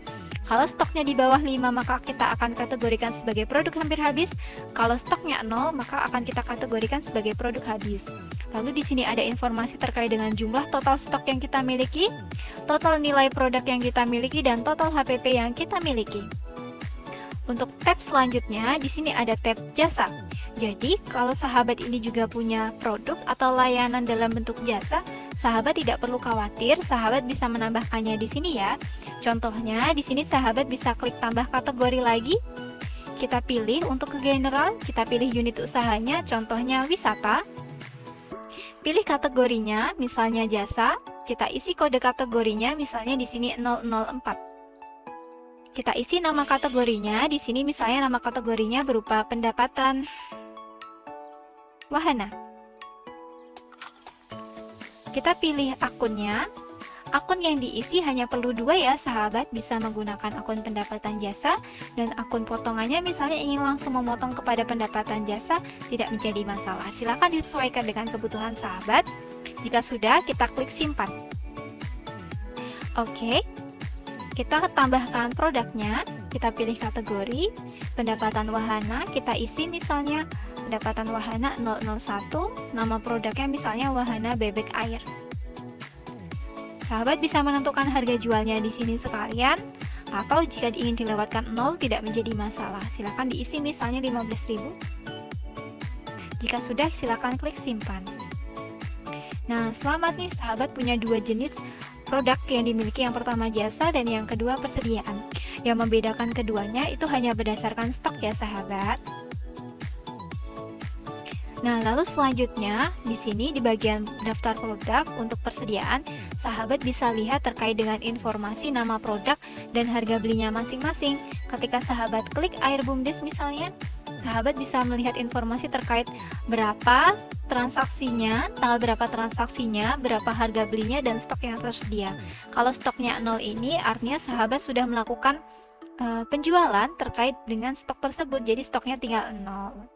S1: Kalau stoknya di bawah 5 maka kita akan kategorikan sebagai produk hampir habis. Kalau stoknya 0 maka akan kita kategorikan sebagai produk habis. Lalu di sini ada informasi terkait dengan jumlah total stok yang kita miliki, total nilai produk yang kita miliki, dan total HPP yang kita miliki. Untuk tab selanjutnya, di sini ada tab jasa. Jadi, kalau sahabat ini juga punya produk atau layanan dalam bentuk jasa, sahabat tidak perlu khawatir, sahabat bisa menambahkannya di sini ya. Contohnya, di sini sahabat bisa klik tambah kategori lagi. Kita pilih untuk ke general, kita pilih unit usahanya, contohnya wisata. Pilih kategorinya, misalnya jasa. Kita isi kode kategorinya, misalnya di sini 004. Kita isi nama kategorinya, di sini misalnya nama kategorinya berupa pendapatan wahana. Kita pilih akunnya. Akun yang diisi hanya perlu 2 ya sahabat, bisa menggunakan akun pendapatan jasa dan akun potongannya misalnya ingin langsung memotong kepada pendapatan jasa, tidak menjadi masalah. Silakan disesuaikan dengan kebutuhan sahabat. Jika sudah, kita klik simpan. Oke, kita tambahkan produknya, kita pilih kategori pendapatan wahana, kita isi misalnya pendapatan wahana 001, nama produknya misalnya wahana bebek air. Sahabat bisa menentukan harga jualnya di sini sekalian, atau jika ingin dilewatkan 0 tidak menjadi masalah. Silakan diisi misalnya 15.000. Jika sudah, silakan klik simpan. Nah, selamat nih sahabat punya 2 jenis produk yang dimiliki, yang pertama jasa dan yang kedua persediaan. Yang membedakan keduanya itu hanya berdasarkan stok ya sahabat. Nah, lalu selanjutnya di sini di bagian daftar produk untuk persediaan, sahabat bisa lihat terkait dengan informasi nama produk dan harga belinya masing-masing. Ketika sahabat klik air bumdes misalnya, sahabat bisa melihat informasi terkait berapa transaksinya, tanggal berapa transaksinya, berapa harga belinya, dan stok yang tersedia. Kalau stoknya 0 ini artinya sahabat sudah melakukan penjualan terkait dengan stok tersebut, jadi stoknya tinggal 0.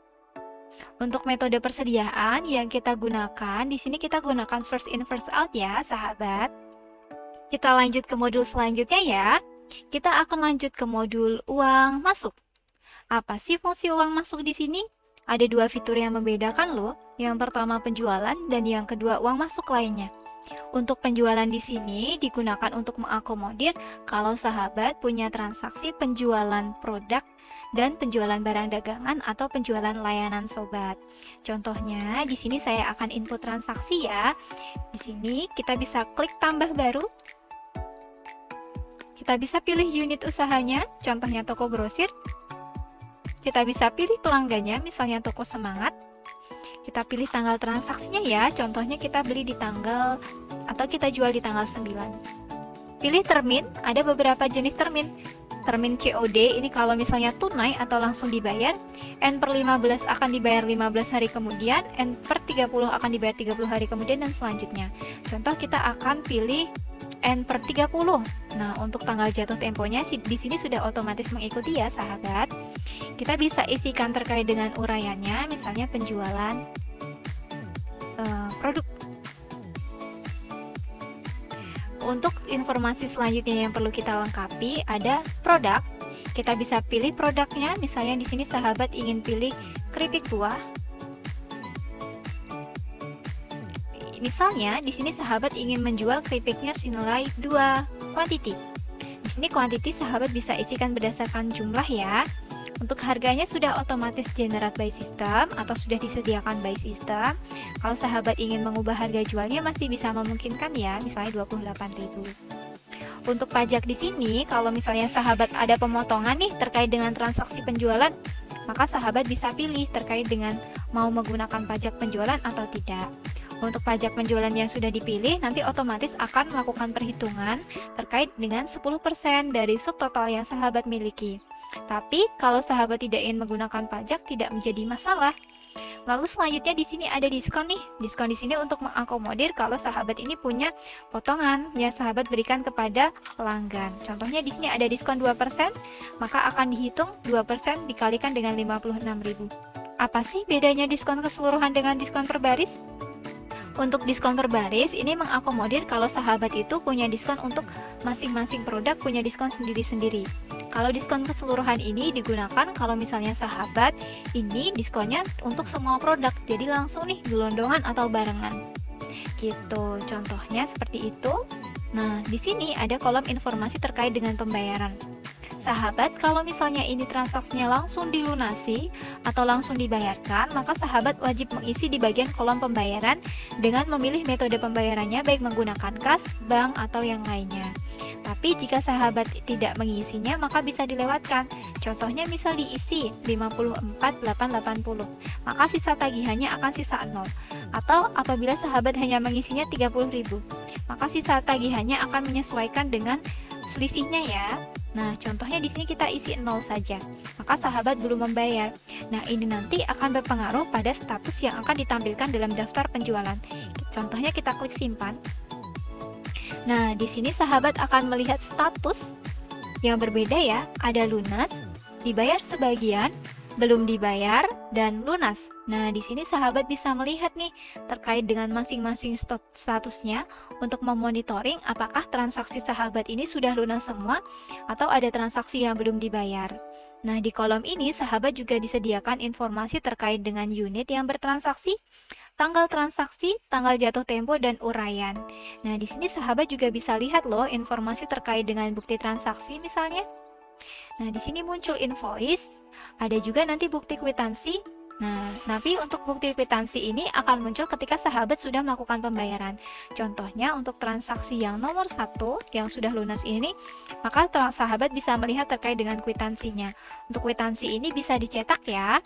S1: Untuk metode persediaan yang kita gunakan, di sini kita gunakan first in first out ya, sahabat. Kita lanjut ke modul selanjutnya ya. Kita akan lanjut ke modul uang masuk. Apa sih fungsi uang masuk di sini? Ada 2 fitur yang membedakan loh. Yang pertama penjualan dan yang kedua uang masuk lainnya. Untuk penjualan di sini digunakan untuk mengakomodir kalau sahabat punya transaksi penjualan produk dan penjualan barang dagangan atau penjualan layanan sobat. Contohnya, di sini saya akan input transaksi ya. Di sini kita bisa klik tambah baru. Kita bisa pilih unit usahanya, contohnya toko grosir. Kita bisa pilih pelanggannya, misalnya toko semangat. Kita pilih tanggal transaksinya ya, contohnya kita beli di tanggal atau kita jual di tanggal 9. Pilih termin, ada beberapa jenis termin. Termin COD ini kalau misalnya tunai atau langsung dibayar, N/15 akan dibayar 15 hari kemudian, N/30 akan dibayar 30 hari kemudian, dan selanjutnya. Contoh kita akan pilih N/30. Nah, untuk tanggal jatuh temponya di sini sudah otomatis mengikuti ya sahabat. Kita bisa isikan terkait dengan uraiannya, misalnya penjualan produk. Untuk informasi selanjutnya yang perlu kita lengkapi ada produk. Kita bisa pilih produknya, misalnya di sini sahabat ingin pilih keripik buah. Misalnya di sini sahabat ingin menjual keripiknya senilai 2 quantity. Di sini quantity sahabat bisa isikan berdasarkan jumlah ya. Untuk harganya sudah otomatis generate by system atau sudah disediakan by system. Kalau sahabat ingin mengubah harga jualnya masih bisa memungkinkan ya, misalnya 28.000. Untuk pajak di sini, kalau misalnya sahabat ada pemotongan nih terkait dengan transaksi penjualan, maka sahabat bisa pilih terkait dengan mau menggunakan pajak penjualan atau tidak. Untuk pajak penjualan yang sudah dipilih, nanti otomatis akan melakukan perhitungan terkait dengan 10% dari subtotal yang sahabat miliki. Tapi kalau sahabat tidak ingin menggunakan pajak, tidak menjadi masalah. Lalu selanjutnya di sini ada diskon nih. Diskon di sini untuk mengakomodir kalau sahabat ini punya potongan yang sahabat berikan kepada pelanggan. Contohnya di sini ada diskon 2%, maka akan dihitung 2% dikalikan dengan 56.000. Apa sih bedanya diskon keseluruhan dengan diskon per baris? Untuk diskon per baris ini mengakomodir kalau sahabat itu punya diskon untuk masing-masing produk, punya diskon sendiri-sendiri. Kalau diskon keseluruhan ini digunakan kalau misalnya sahabat ini diskonnya untuk semua produk, jadi langsung nih gelondongan atau barengan. Gitu, contohnya seperti itu. Nah, di sini ada kolom informasi terkait dengan pembayaran. Sahabat, kalau misalnya ini transaksinya langsung dilunasi atau langsung dibayarkan, maka sahabat wajib mengisi di bagian kolom pembayaran dengan memilih metode pembayarannya baik menggunakan kas, bank, atau yang lainnya. Tapi jika sahabat tidak mengisinya, maka bisa dilewatkan. Contohnya misal diisi 54.880, maka sisa tagihannya akan sisa 0. Atau apabila sahabat hanya mengisinya 30.000, maka sisa tagihannya akan menyesuaikan dengan selisihnya ya. Nah, contohnya di sini kita isi 0 saja, maka sahabat belum membayar. Nah, ini nanti akan berpengaruh pada status yang akan ditampilkan dalam daftar penjualan. Contohnya kita klik simpan. Nah, di sini sahabat akan melihat status yang berbeda ya. Ada lunas, dibayar sebagian, belum dibayar, dan lunas. Nah, di sini sahabat bisa melihat nih terkait dengan masing-masing statusnya untuk memonitoring apakah transaksi sahabat ini sudah lunas semua atau ada transaksi yang belum dibayar. Nah, di kolom ini sahabat juga disediakan informasi terkait dengan unit yang bertransaksi, tanggal transaksi, tanggal jatuh tempo, dan uraian. Nah, di sini sahabat juga bisa lihat loh informasi terkait dengan bukti transaksi misalnya. Nah, di sini muncul invoice, ada juga nanti bukti kwitansi. Nah, tapi untuk bukti kwitansi ini akan muncul ketika sahabat sudah melakukan pembayaran. Contohnya untuk transaksi yang nomor 1 yang sudah lunas ini, maka sahabat bisa melihat terkait dengan kwitansinya. Untuk kwitansi ini bisa dicetak ya.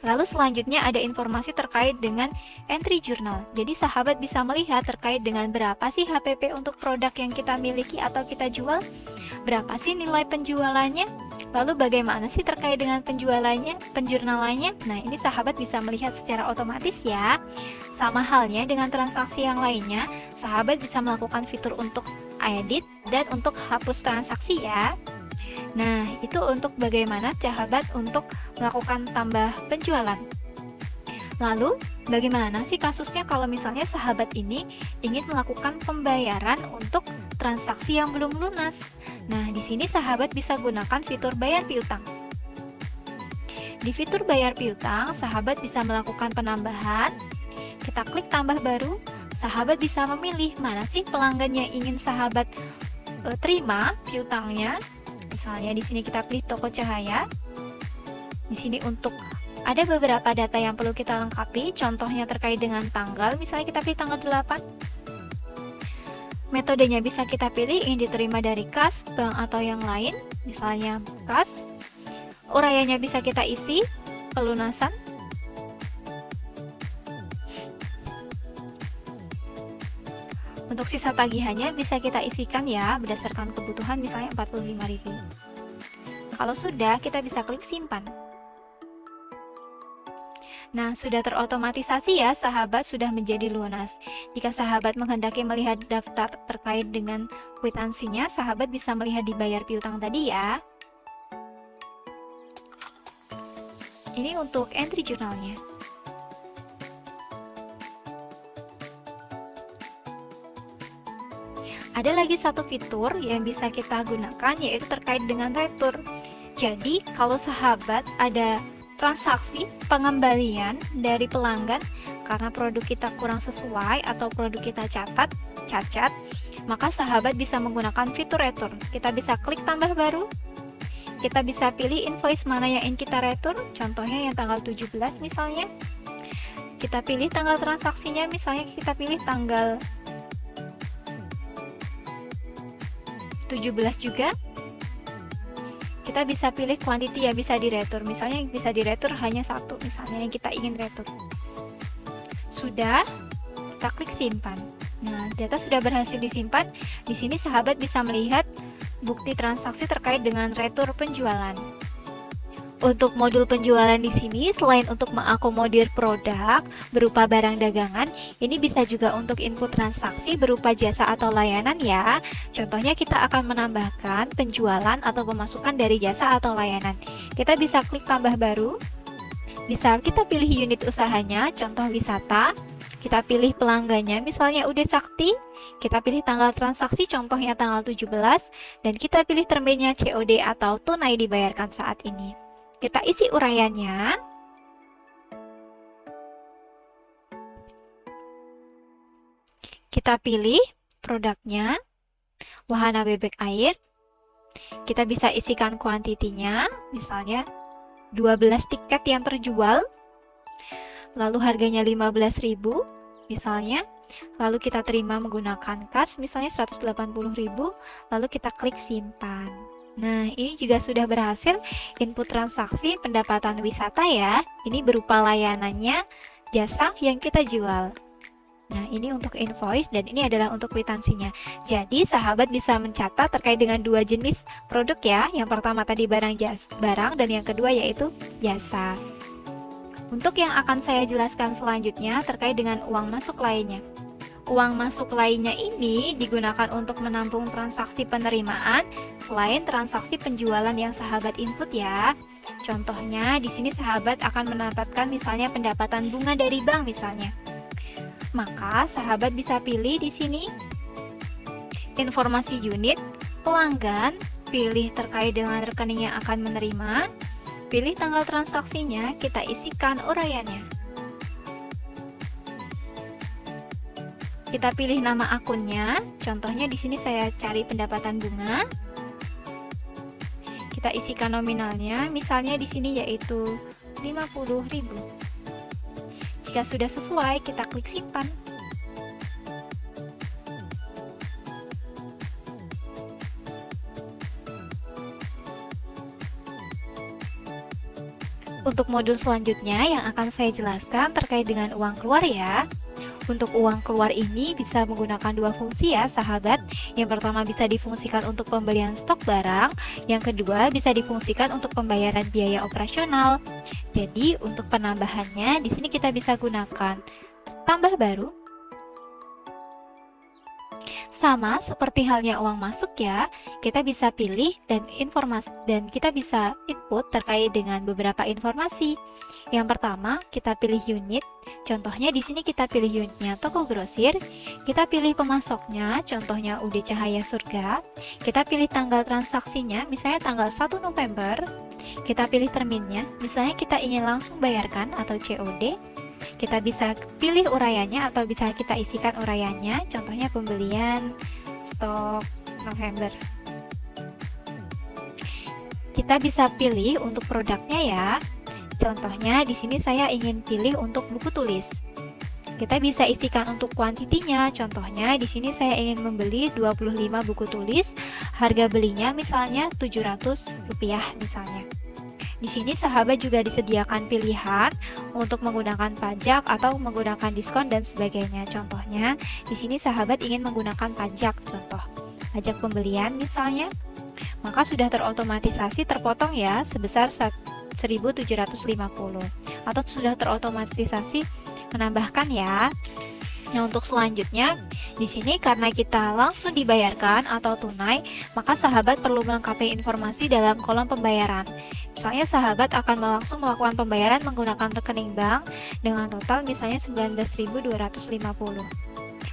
S1: Lalu selanjutnya ada informasi terkait dengan entry journal. Jadi sahabat bisa melihat terkait dengan berapa sih HPP untuk produk yang kita miliki atau kita jual, berapa sih nilai penjualannya, lalu bagaimana sih terkait dengan penjualannya, penjurnalannya. Nah, ini sahabat bisa melihat secara otomatis ya. Sama halnya dengan transaksi yang lainnya, sahabat bisa melakukan fitur untuk edit dan untuk hapus transaksi ya. Nah, itu untuk bagaimana sahabat untuk melakukan tambah penjualan. Lalu, bagaimana sih kasusnya kalau misalnya sahabat ini ingin melakukan pembayaran untuk transaksi yang belum lunas? Nah, di sini sahabat bisa gunakan fitur bayar piutang. Di fitur bayar piutang, sahabat bisa melakukan penambahan. Kita klik tambah baru, sahabat bisa memilih mana sih pelanggan yang ingin sahabat terima piutangnya. Misalnya di sini kita pilih toko cahaya. Di sini untuk ada beberapa data yang perlu kita lengkapi, contohnya terkait dengan tanggal, misalnya kita pilih tanggal 8. Metodenya bisa kita pilih ingin diterima dari kas, bank, atau yang lain, misalnya kas. Uraiannya bisa kita isi, pelunasan. Untuk sisa tagihannya bisa kita isikan ya, berdasarkan kebutuhan misalnya 45.000. Kalau sudah, kita bisa klik simpan. Nah, sudah terotomatisasi ya, sahabat sudah menjadi lunas. Jika sahabat menghendaki melihat daftar terkait dengan kwitansinya, sahabat bisa melihat di bayar piutang tadi ya. Ini untuk entry jurnalnya. Ada lagi satu fitur yang bisa kita gunakan, yaitu terkait dengan retur. Jadi, kalau sahabat ada transaksi pengembalian dari pelanggan karena produk kita kurang sesuai atau produk kita cacat, maka sahabat bisa menggunakan fitur retur. Kita bisa klik tambah baru, kita bisa pilih invoice mana yang ingin kita retur, contohnya yang tanggal 17 misalnya. Kita pilih tanggal transaksinya, misalnya kita pilih tanggal 17 juga. Kita bisa pilih quantity ya, bisa diretur, misalnya bisa diretur hanya satu, misalnya yang kita ingin retur. Sudah, kita klik simpan. Nah, data sudah berhasil disimpan. Di sini sahabat bisa melihat bukti transaksi terkait dengan retur penjualan. Untuk modul penjualan di sini, selain untuk mengakomodir produk berupa barang dagangan, ini bisa juga untuk input transaksi berupa jasa atau layanan ya. Contohnya kita akan menambahkan penjualan atau pemasukan dari jasa atau layanan. Kita bisa klik tambah baru, bisa kita pilih unit usahanya, contoh wisata. Kita pilih pelanggannya, misalnya UD Sakti. Kita pilih tanggal transaksi, contohnya tanggal 17. Dan kita pilih terminnya COD atau tunai dibayarkan saat ini. Kita isi uraiannya. Kita pilih produknya, wahana bebek air. Kita bisa isikan kuantitinya, misalnya 12 tiket yang terjual. Lalu harganya 15.000 misalnya. Lalu kita terima menggunakan kas, misalnya 180.000. Lalu kita klik simpan. Nah, ini juga sudah berhasil input transaksi pendapatan wisata ya. Ini berupa layanannya, jasa yang kita jual. Nah, ini untuk invoice dan ini adalah untuk kwitansinya. Jadi, sahabat bisa mencatat terkait dengan dua jenis produk ya. Yang pertama tadi barang dan yang kedua yaitu jasa. Untuk yang akan saya jelaskan selanjutnya terkait dengan uang masuk lainnya. Uang masuk lainnya ini digunakan untuk menampung transaksi penerimaan selain transaksi penjualan yang sahabat input ya. Contohnya di sini sahabat akan mendapatkan misalnya pendapatan bunga dari bank misalnya. Maka sahabat bisa pilih di sini informasi unit, pelanggan, pilih terkait dengan rekening yang akan menerima, pilih tanggal transaksinya, kita isikan uraiannya. Kita pilih nama akunnya, contohnya di sini saya cari pendapatan bunga. Kita isikan nominalnya, misalnya di sini yaitu 50.000. Jika sudah sesuai, kita klik simpan. Untuk modul selanjutnya yang akan saya jelaskan terkait dengan uang keluar ya. Untuk uang keluar ini bisa menggunakan dua fungsi ya sahabat. Yang pertama bisa difungsikan untuk pembelian stok barang, yang kedua bisa difungsikan untuk pembayaran biaya operasional. Jadi untuk penambahannya di sini kita bisa gunakan tambah baru. Sama seperti halnya uang masuk ya, kita bisa pilih dan kita bisa input terkait dengan beberapa informasi. Yang pertama, kita pilih unit. Contohnya di sini kita pilih unitnya toko grosir. Kita pilih pemasoknya, contohnya UD Cahaya Surga. Kita pilih tanggal transaksinya, misalnya tanggal 1 November. Kita pilih terminnya, misalnya kita ingin langsung bayarkan atau COD. Kita bisa pilih uraiannya atau bisa kita isikan uraiannya, contohnya pembelian stok November. Kita bisa pilih untuk produknya ya. Contohnya di sini saya ingin pilih untuk buku tulis. Kita bisa isikan untuk kuantitinya. Contohnya di sini saya ingin membeli 25 buku tulis. Harga belinya misalnya Rp700 misalnya. Di sini sahabat juga disediakan pilihan untuk menggunakan pajak atau menggunakan diskon dan sebagainya. Contohnya di sini sahabat ingin menggunakan pajak, contoh pajak pembelian misalnya, maka sudah terotomatisasi terpotong ya sebesar 1.750 atau sudah terotomatisasi menambahkan ya. Nah, untuk selanjutnya di sini karena kita langsung dibayarkan atau tunai, maka sahabat perlu melengkapi informasi dalam kolom pembayaran. Misalnya sahabat akan langsung melakukan pembayaran menggunakan rekening bank dengan total misalnya 19.250.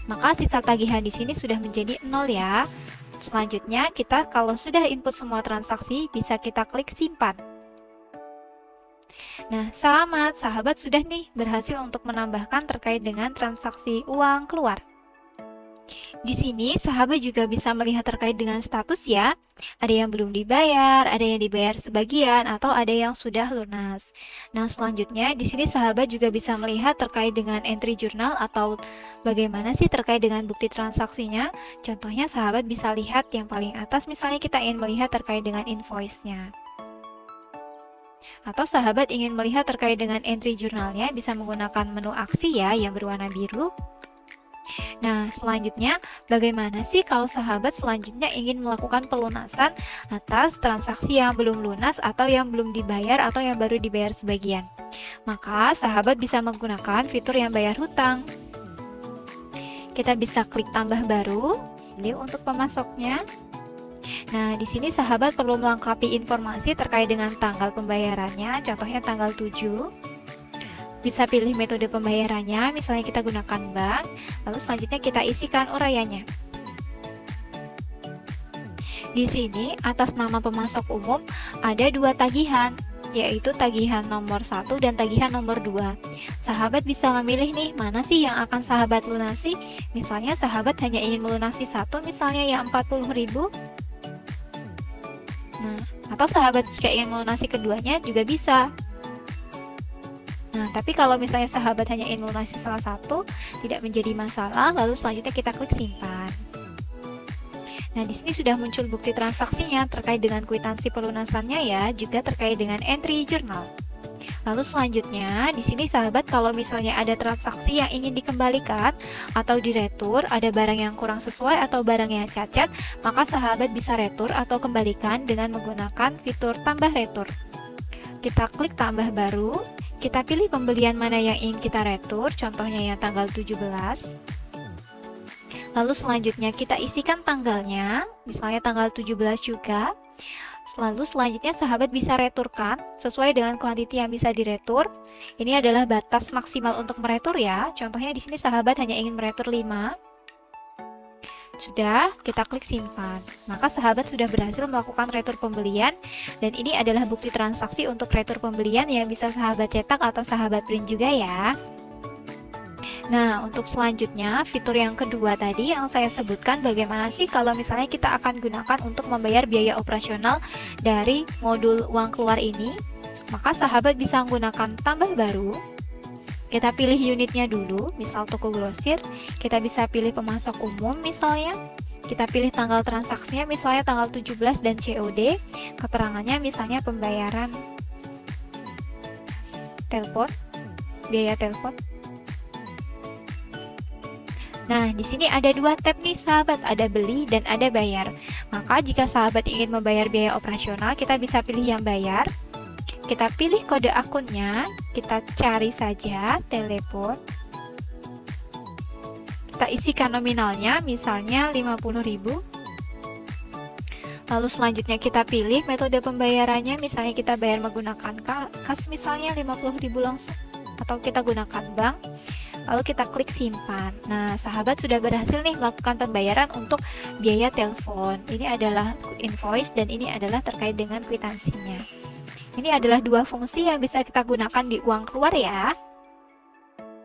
S1: Maka sisa tagihan di sini sudah menjadi 0 ya. Selanjutnya kita kalau sudah input semua transaksi bisa kita klik simpan. Nah, selamat, sahabat sudah nih berhasil untuk menambahkan terkait dengan transaksi uang keluar. Di sini sahabat juga bisa melihat terkait dengan status ya. Ada yang belum dibayar, ada yang dibayar sebagian, atau ada yang sudah lunas. Nah, selanjutnya di sini sahabat juga bisa melihat terkait dengan entry jurnal atau bagaimana sih terkait dengan bukti transaksinya. Contohnya sahabat bisa lihat yang paling atas misalnya kita ingin melihat terkait dengan invoice-nya. Atau sahabat ingin melihat terkait dengan entry jurnalnya bisa menggunakan menu aksi ya yang berwarna biru. Nah, selanjutnya bagaimana sih kalau sahabat selanjutnya ingin melakukan pelunasan atas transaksi yang belum lunas atau yang belum dibayar atau yang baru dibayar sebagian? Maka sahabat bisa menggunakan fitur yang bayar hutang. Kita bisa klik tambah baru, pilih untuk pemasoknya. Nah, di sini sahabat perlu melengkapi informasi terkait dengan tanggal pembayarannya, contohnya tanggal 7. Bisa pilih metode pembayarannya, misalnya kita gunakan bank, lalu selanjutnya kita isikan uraiannya. Di sini, atas nama pemasok umum, ada 2 tagihan, yaitu tagihan nomor 1 dan tagihan nomor 2. Sahabat bisa memilih nih, mana sih yang akan sahabat lunasi. Misalnya sahabat hanya ingin melunasi 1, misalnya yang 40.000. Nah, atau sahabat jika ingin melunasi keduanya juga bisa. Nah, tapi kalau misalnya sahabat hanya ingin melunasi salah satu, tidak menjadi masalah, lalu selanjutnya kita klik simpan. Nah, di sini sudah muncul bukti transaksinya terkait dengan kwitansi pelunasannya ya, juga terkait dengan entry jurnal. Lalu selanjutnya, di sini sahabat kalau misalnya ada transaksi yang ingin dikembalikan atau diretur, ada barang yang kurang sesuai atau barang yang cacat, maka sahabat bisa retur atau kembalikan dengan menggunakan fitur tambah retur. Kita klik tambah baru, kita pilih pembelian mana yang ingin kita retur, contohnya yang tanggal 17. Lalu selanjutnya kita isikan tanggalnya, misalnya tanggal 17 juga. Lalu selanjutnya sahabat bisa returkan sesuai dengan kuantiti yang bisa diretur. Ini adalah batas maksimal untuk meretur ya. Contohnya di sini sahabat hanya ingin meretur 5. Sudah, kita klik simpan. Maka sahabat sudah berhasil melakukan retur pembelian dan ini adalah bukti transaksi untuk retur pembelian yang bisa sahabat cetak atau sahabat print juga ya. Nah, untuk selanjutnya, fitur yang kedua tadi yang saya sebutkan bagaimana sih kalau misalnya kita akan gunakan untuk membayar biaya operasional dari modul uang keluar ini. Maka sahabat bisa menggunakan tambah baru. Kita pilih unitnya dulu, misal toko grosir. Kita bisa pilih pemasok umum misalnya. Kita pilih tanggal transaksinya misalnya tanggal 17 dan COD. Keterangannya misalnya pembayaran telepon, biaya telepon. Nah, di sini ada 2 tab nih sahabat, ada beli dan ada bayar. Maka jika sahabat ingin membayar biaya operasional, kita bisa pilih yang bayar. Kita pilih kode akunnya, kita cari saja telepon. Kita isikan nominalnya, misalnya 50.000. Lalu selanjutnya kita pilih metode pembayarannya, misalnya kita bayar menggunakan kas misalnya 50.000 langsung, atau kita gunakan bank. Lalu kita klik simpan. Nah, sahabat sudah berhasil nih melakukan pembayaran untuk biaya telepon. Ini adalah invoice dan ini adalah terkait dengan kwitansinya. Ini adalah 2 fungsi yang bisa kita gunakan di uang keluar ya.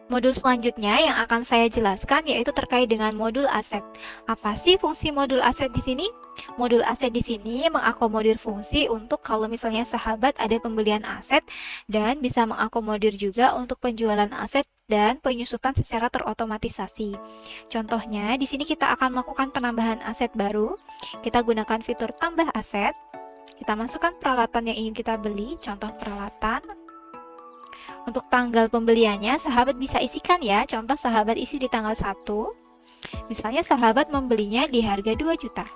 S1: Modul selanjutnya yang akan saya jelaskan yaitu terkait dengan modul aset. Apa sih fungsi modul aset di sini? Modul aset di sini mengakomodir fungsi untuk kalau misalnya sahabat ada pembelian aset dan bisa mengakomodir juga untuk penjualan aset dan penyusutan secara terotomatisasi. Contohnya, di sini kita akan melakukan penambahan aset baru. Kita gunakan fitur tambah aset. Kita masukkan peralatan yang ingin kita beli, contoh peralatan. Untuk tanggal pembeliannya, sahabat bisa isikan ya. Contoh sahabat isi di tanggal 1. Misalnya sahabat membelinya di harga 2 juta.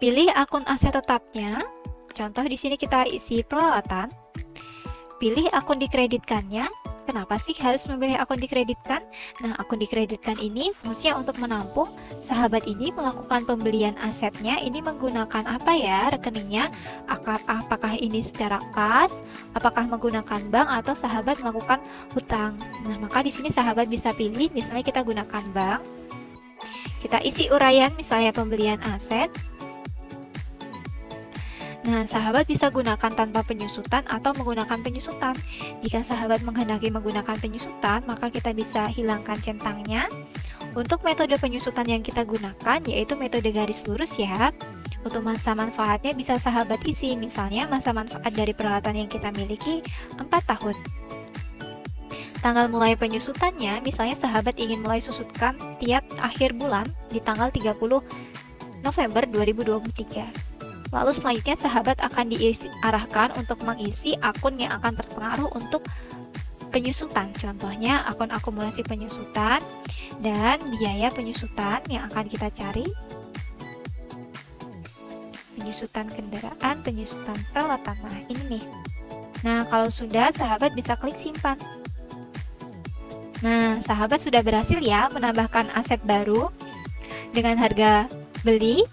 S1: Pilih akun aset tetapnya. Contoh di sini kita isi peralatan. Pilih akun dikreditkannya. Kenapa sih harus memilih akun dikreditkan? Nah, akun dikreditkan ini fungsinya untuk menampung sahabat ini melakukan pembelian asetnya. Ini menggunakan apa ya rekeningnya? Apakah ini secara kas? Apakah menggunakan bank atau sahabat melakukan hutang? Nah, maka di sini sahabat bisa pilih, misalnya kita gunakan bank. Kita isi uraian misalnya pembelian aset. Nah, sahabat bisa gunakan tanpa penyusutan atau menggunakan penyusutan. Jika sahabat menghendaki menggunakan penyusutan, maka kita bisa hilangkan centangnya. Untuk metode penyusutan yang kita gunakan, yaitu metode garis lurus ya. Untuk masa manfaatnya bisa sahabat isi, misalnya masa manfaat dari peralatan yang kita miliki 4 tahun. Tanggal mulai penyusutannya, misalnya sahabat ingin mulai susutkan tiap akhir bulan di tanggal 30 November 2023. Lalu selanjutnya sahabat akan diarahkan untuk mengisi akun yang akan terpengaruh untuk penyusutan. Contohnya akun akumulasi penyusutan dan biaya penyusutan yang akan kita cari. Penyusutan kendaraan, penyusutan peralatan. Nah, ini nih. Nah, kalau sudah, sahabat bisa klik simpan. Nah, sahabat sudah berhasil ya menambahkan aset baru dengan harga beli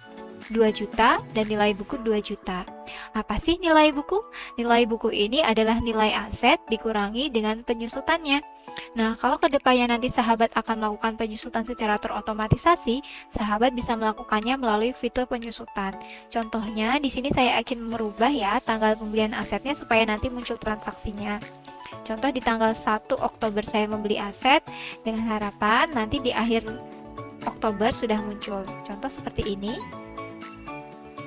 S1: 2 juta dan nilai buku 2 juta. Apa sih nilai buku? Nilai buku ini adalah nilai aset dikurangi dengan penyusutannya. Nah, kalau kedepannya nanti sahabat akan melakukan penyusutan secara terotomatisasi, sahabat bisa melakukannya melalui fitur penyusutan. Contohnya, di sini saya akan merubah ya tanggal pembelian asetnya supaya nanti muncul transaksinya. Contoh di tanggal 1 Oktober saya membeli aset dengan harapan nanti di akhir Oktober sudah muncul. Contoh seperti ini.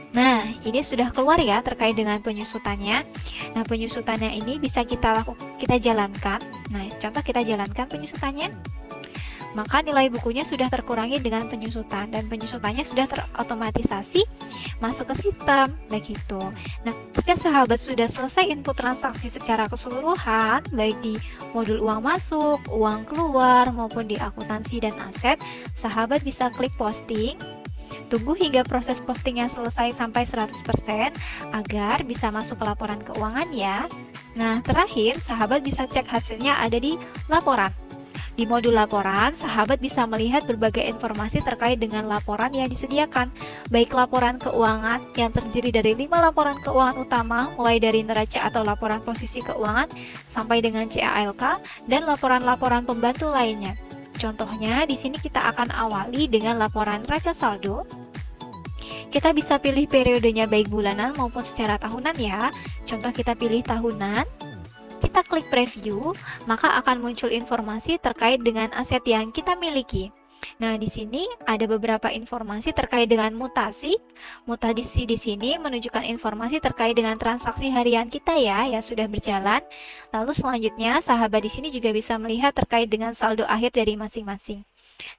S1: Nah, ini sudah keluar ya terkait dengan penyusutannya. Nah, penyusutannya ini bisa kita jalankan. Nah, contoh kita jalankan penyusutannya. Maka nilai bukunya sudah terkurangi dengan penyusutan dan penyusutannya sudah terotomatisasi masuk ke sistem begitu. Nah, jika sahabat sudah selesai input transaksi secara keseluruhan baik di modul uang masuk, uang keluar maupun di akuntansi dan aset, sahabat bisa klik posting. Tunggu hingga proses postingnya selesai sampai 100% agar bisa masuk ke laporan keuangan ya. Nah, terakhir sahabat bisa cek hasilnya ada di laporan. Di modul laporan, sahabat bisa melihat berbagai informasi terkait dengan laporan yang disediakan, baik laporan keuangan yang terdiri dari 5 laporan keuangan utama, mulai dari neraca atau laporan posisi keuangan, sampai dengan CALK, dan laporan-laporan pembantu lainnya. Contohnya, di sini kita akan awali dengan laporan neraca saldo. Kita bisa pilih periodenya baik bulanan maupun secara tahunan ya. Contoh kita pilih tahunan. Kita klik preview, maka akan muncul informasi terkait dengan aset yang kita miliki. Nah, di sini ada beberapa informasi terkait dengan mutasi. Mutasi di sini menunjukkan informasi terkait dengan transaksi harian kita ya yang sudah berjalan. Lalu selanjutnya, sahabat di sini juga bisa melihat terkait dengan saldo akhir dari masing-masing.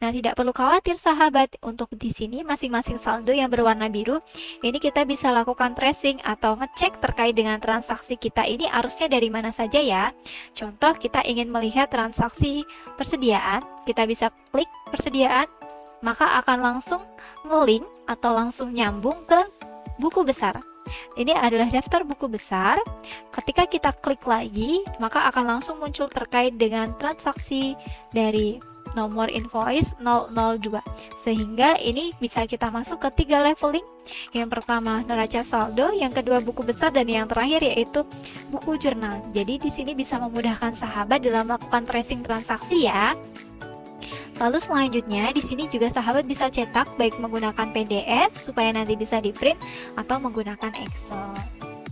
S1: Nah, tidak perlu khawatir sahabat, untuk di sini masing-masing saldo yang berwarna biru ini kita bisa lakukan tracing atau ngecek terkait dengan transaksi kita ini arusnya dari mana saja ya. Contoh kita ingin melihat transaksi persediaan, kita bisa klik persediaan, maka akan langsung nge-link atau langsung nyambung ke buku besar. Ini adalah daftar buku besar. Ketika kita klik lagi, maka akan langsung muncul terkait dengan transaksi dari nomor invoice 002, sehingga ini bisa kita masuk ke 3 leveling. Yang pertama neraca saldo, yang kedua buku besar, dan yang terakhir yaitu buku jurnal. Jadi di sini bisa memudahkan sahabat dalam melakukan tracing transaksi ya. Lalu selanjutnya di sini juga sahabat bisa cetak baik menggunakan PDF supaya nanti bisa di print atau menggunakan Excel.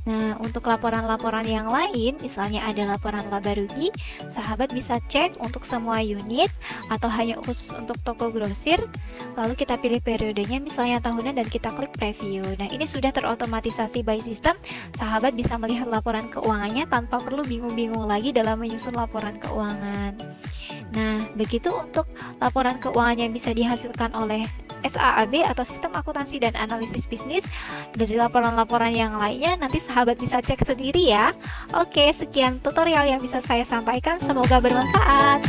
S1: Nah, untuk laporan-laporan yang lain, misalnya ada laporan laba rugi, sahabat bisa cek untuk semua unit atau hanya khusus untuk toko grosir. Lalu kita pilih periodenya misalnya tahunan dan kita klik preview. Nah, ini sudah terotomatisasi by system. Sahabat bisa melihat laporan keuangannya tanpa perlu bingung-bingung lagi dalam menyusun laporan keuangan. Nah, begitu untuk laporan keuangan yang bisa dihasilkan oleh SAAB atau Sistem Akuntansi dan Analisis Bisnis. Dari laporan-laporan yang lainnya nanti sahabat bisa cek sendiri ya. Oke, sekian tutorial yang bisa saya sampaikan, semoga bermanfaat.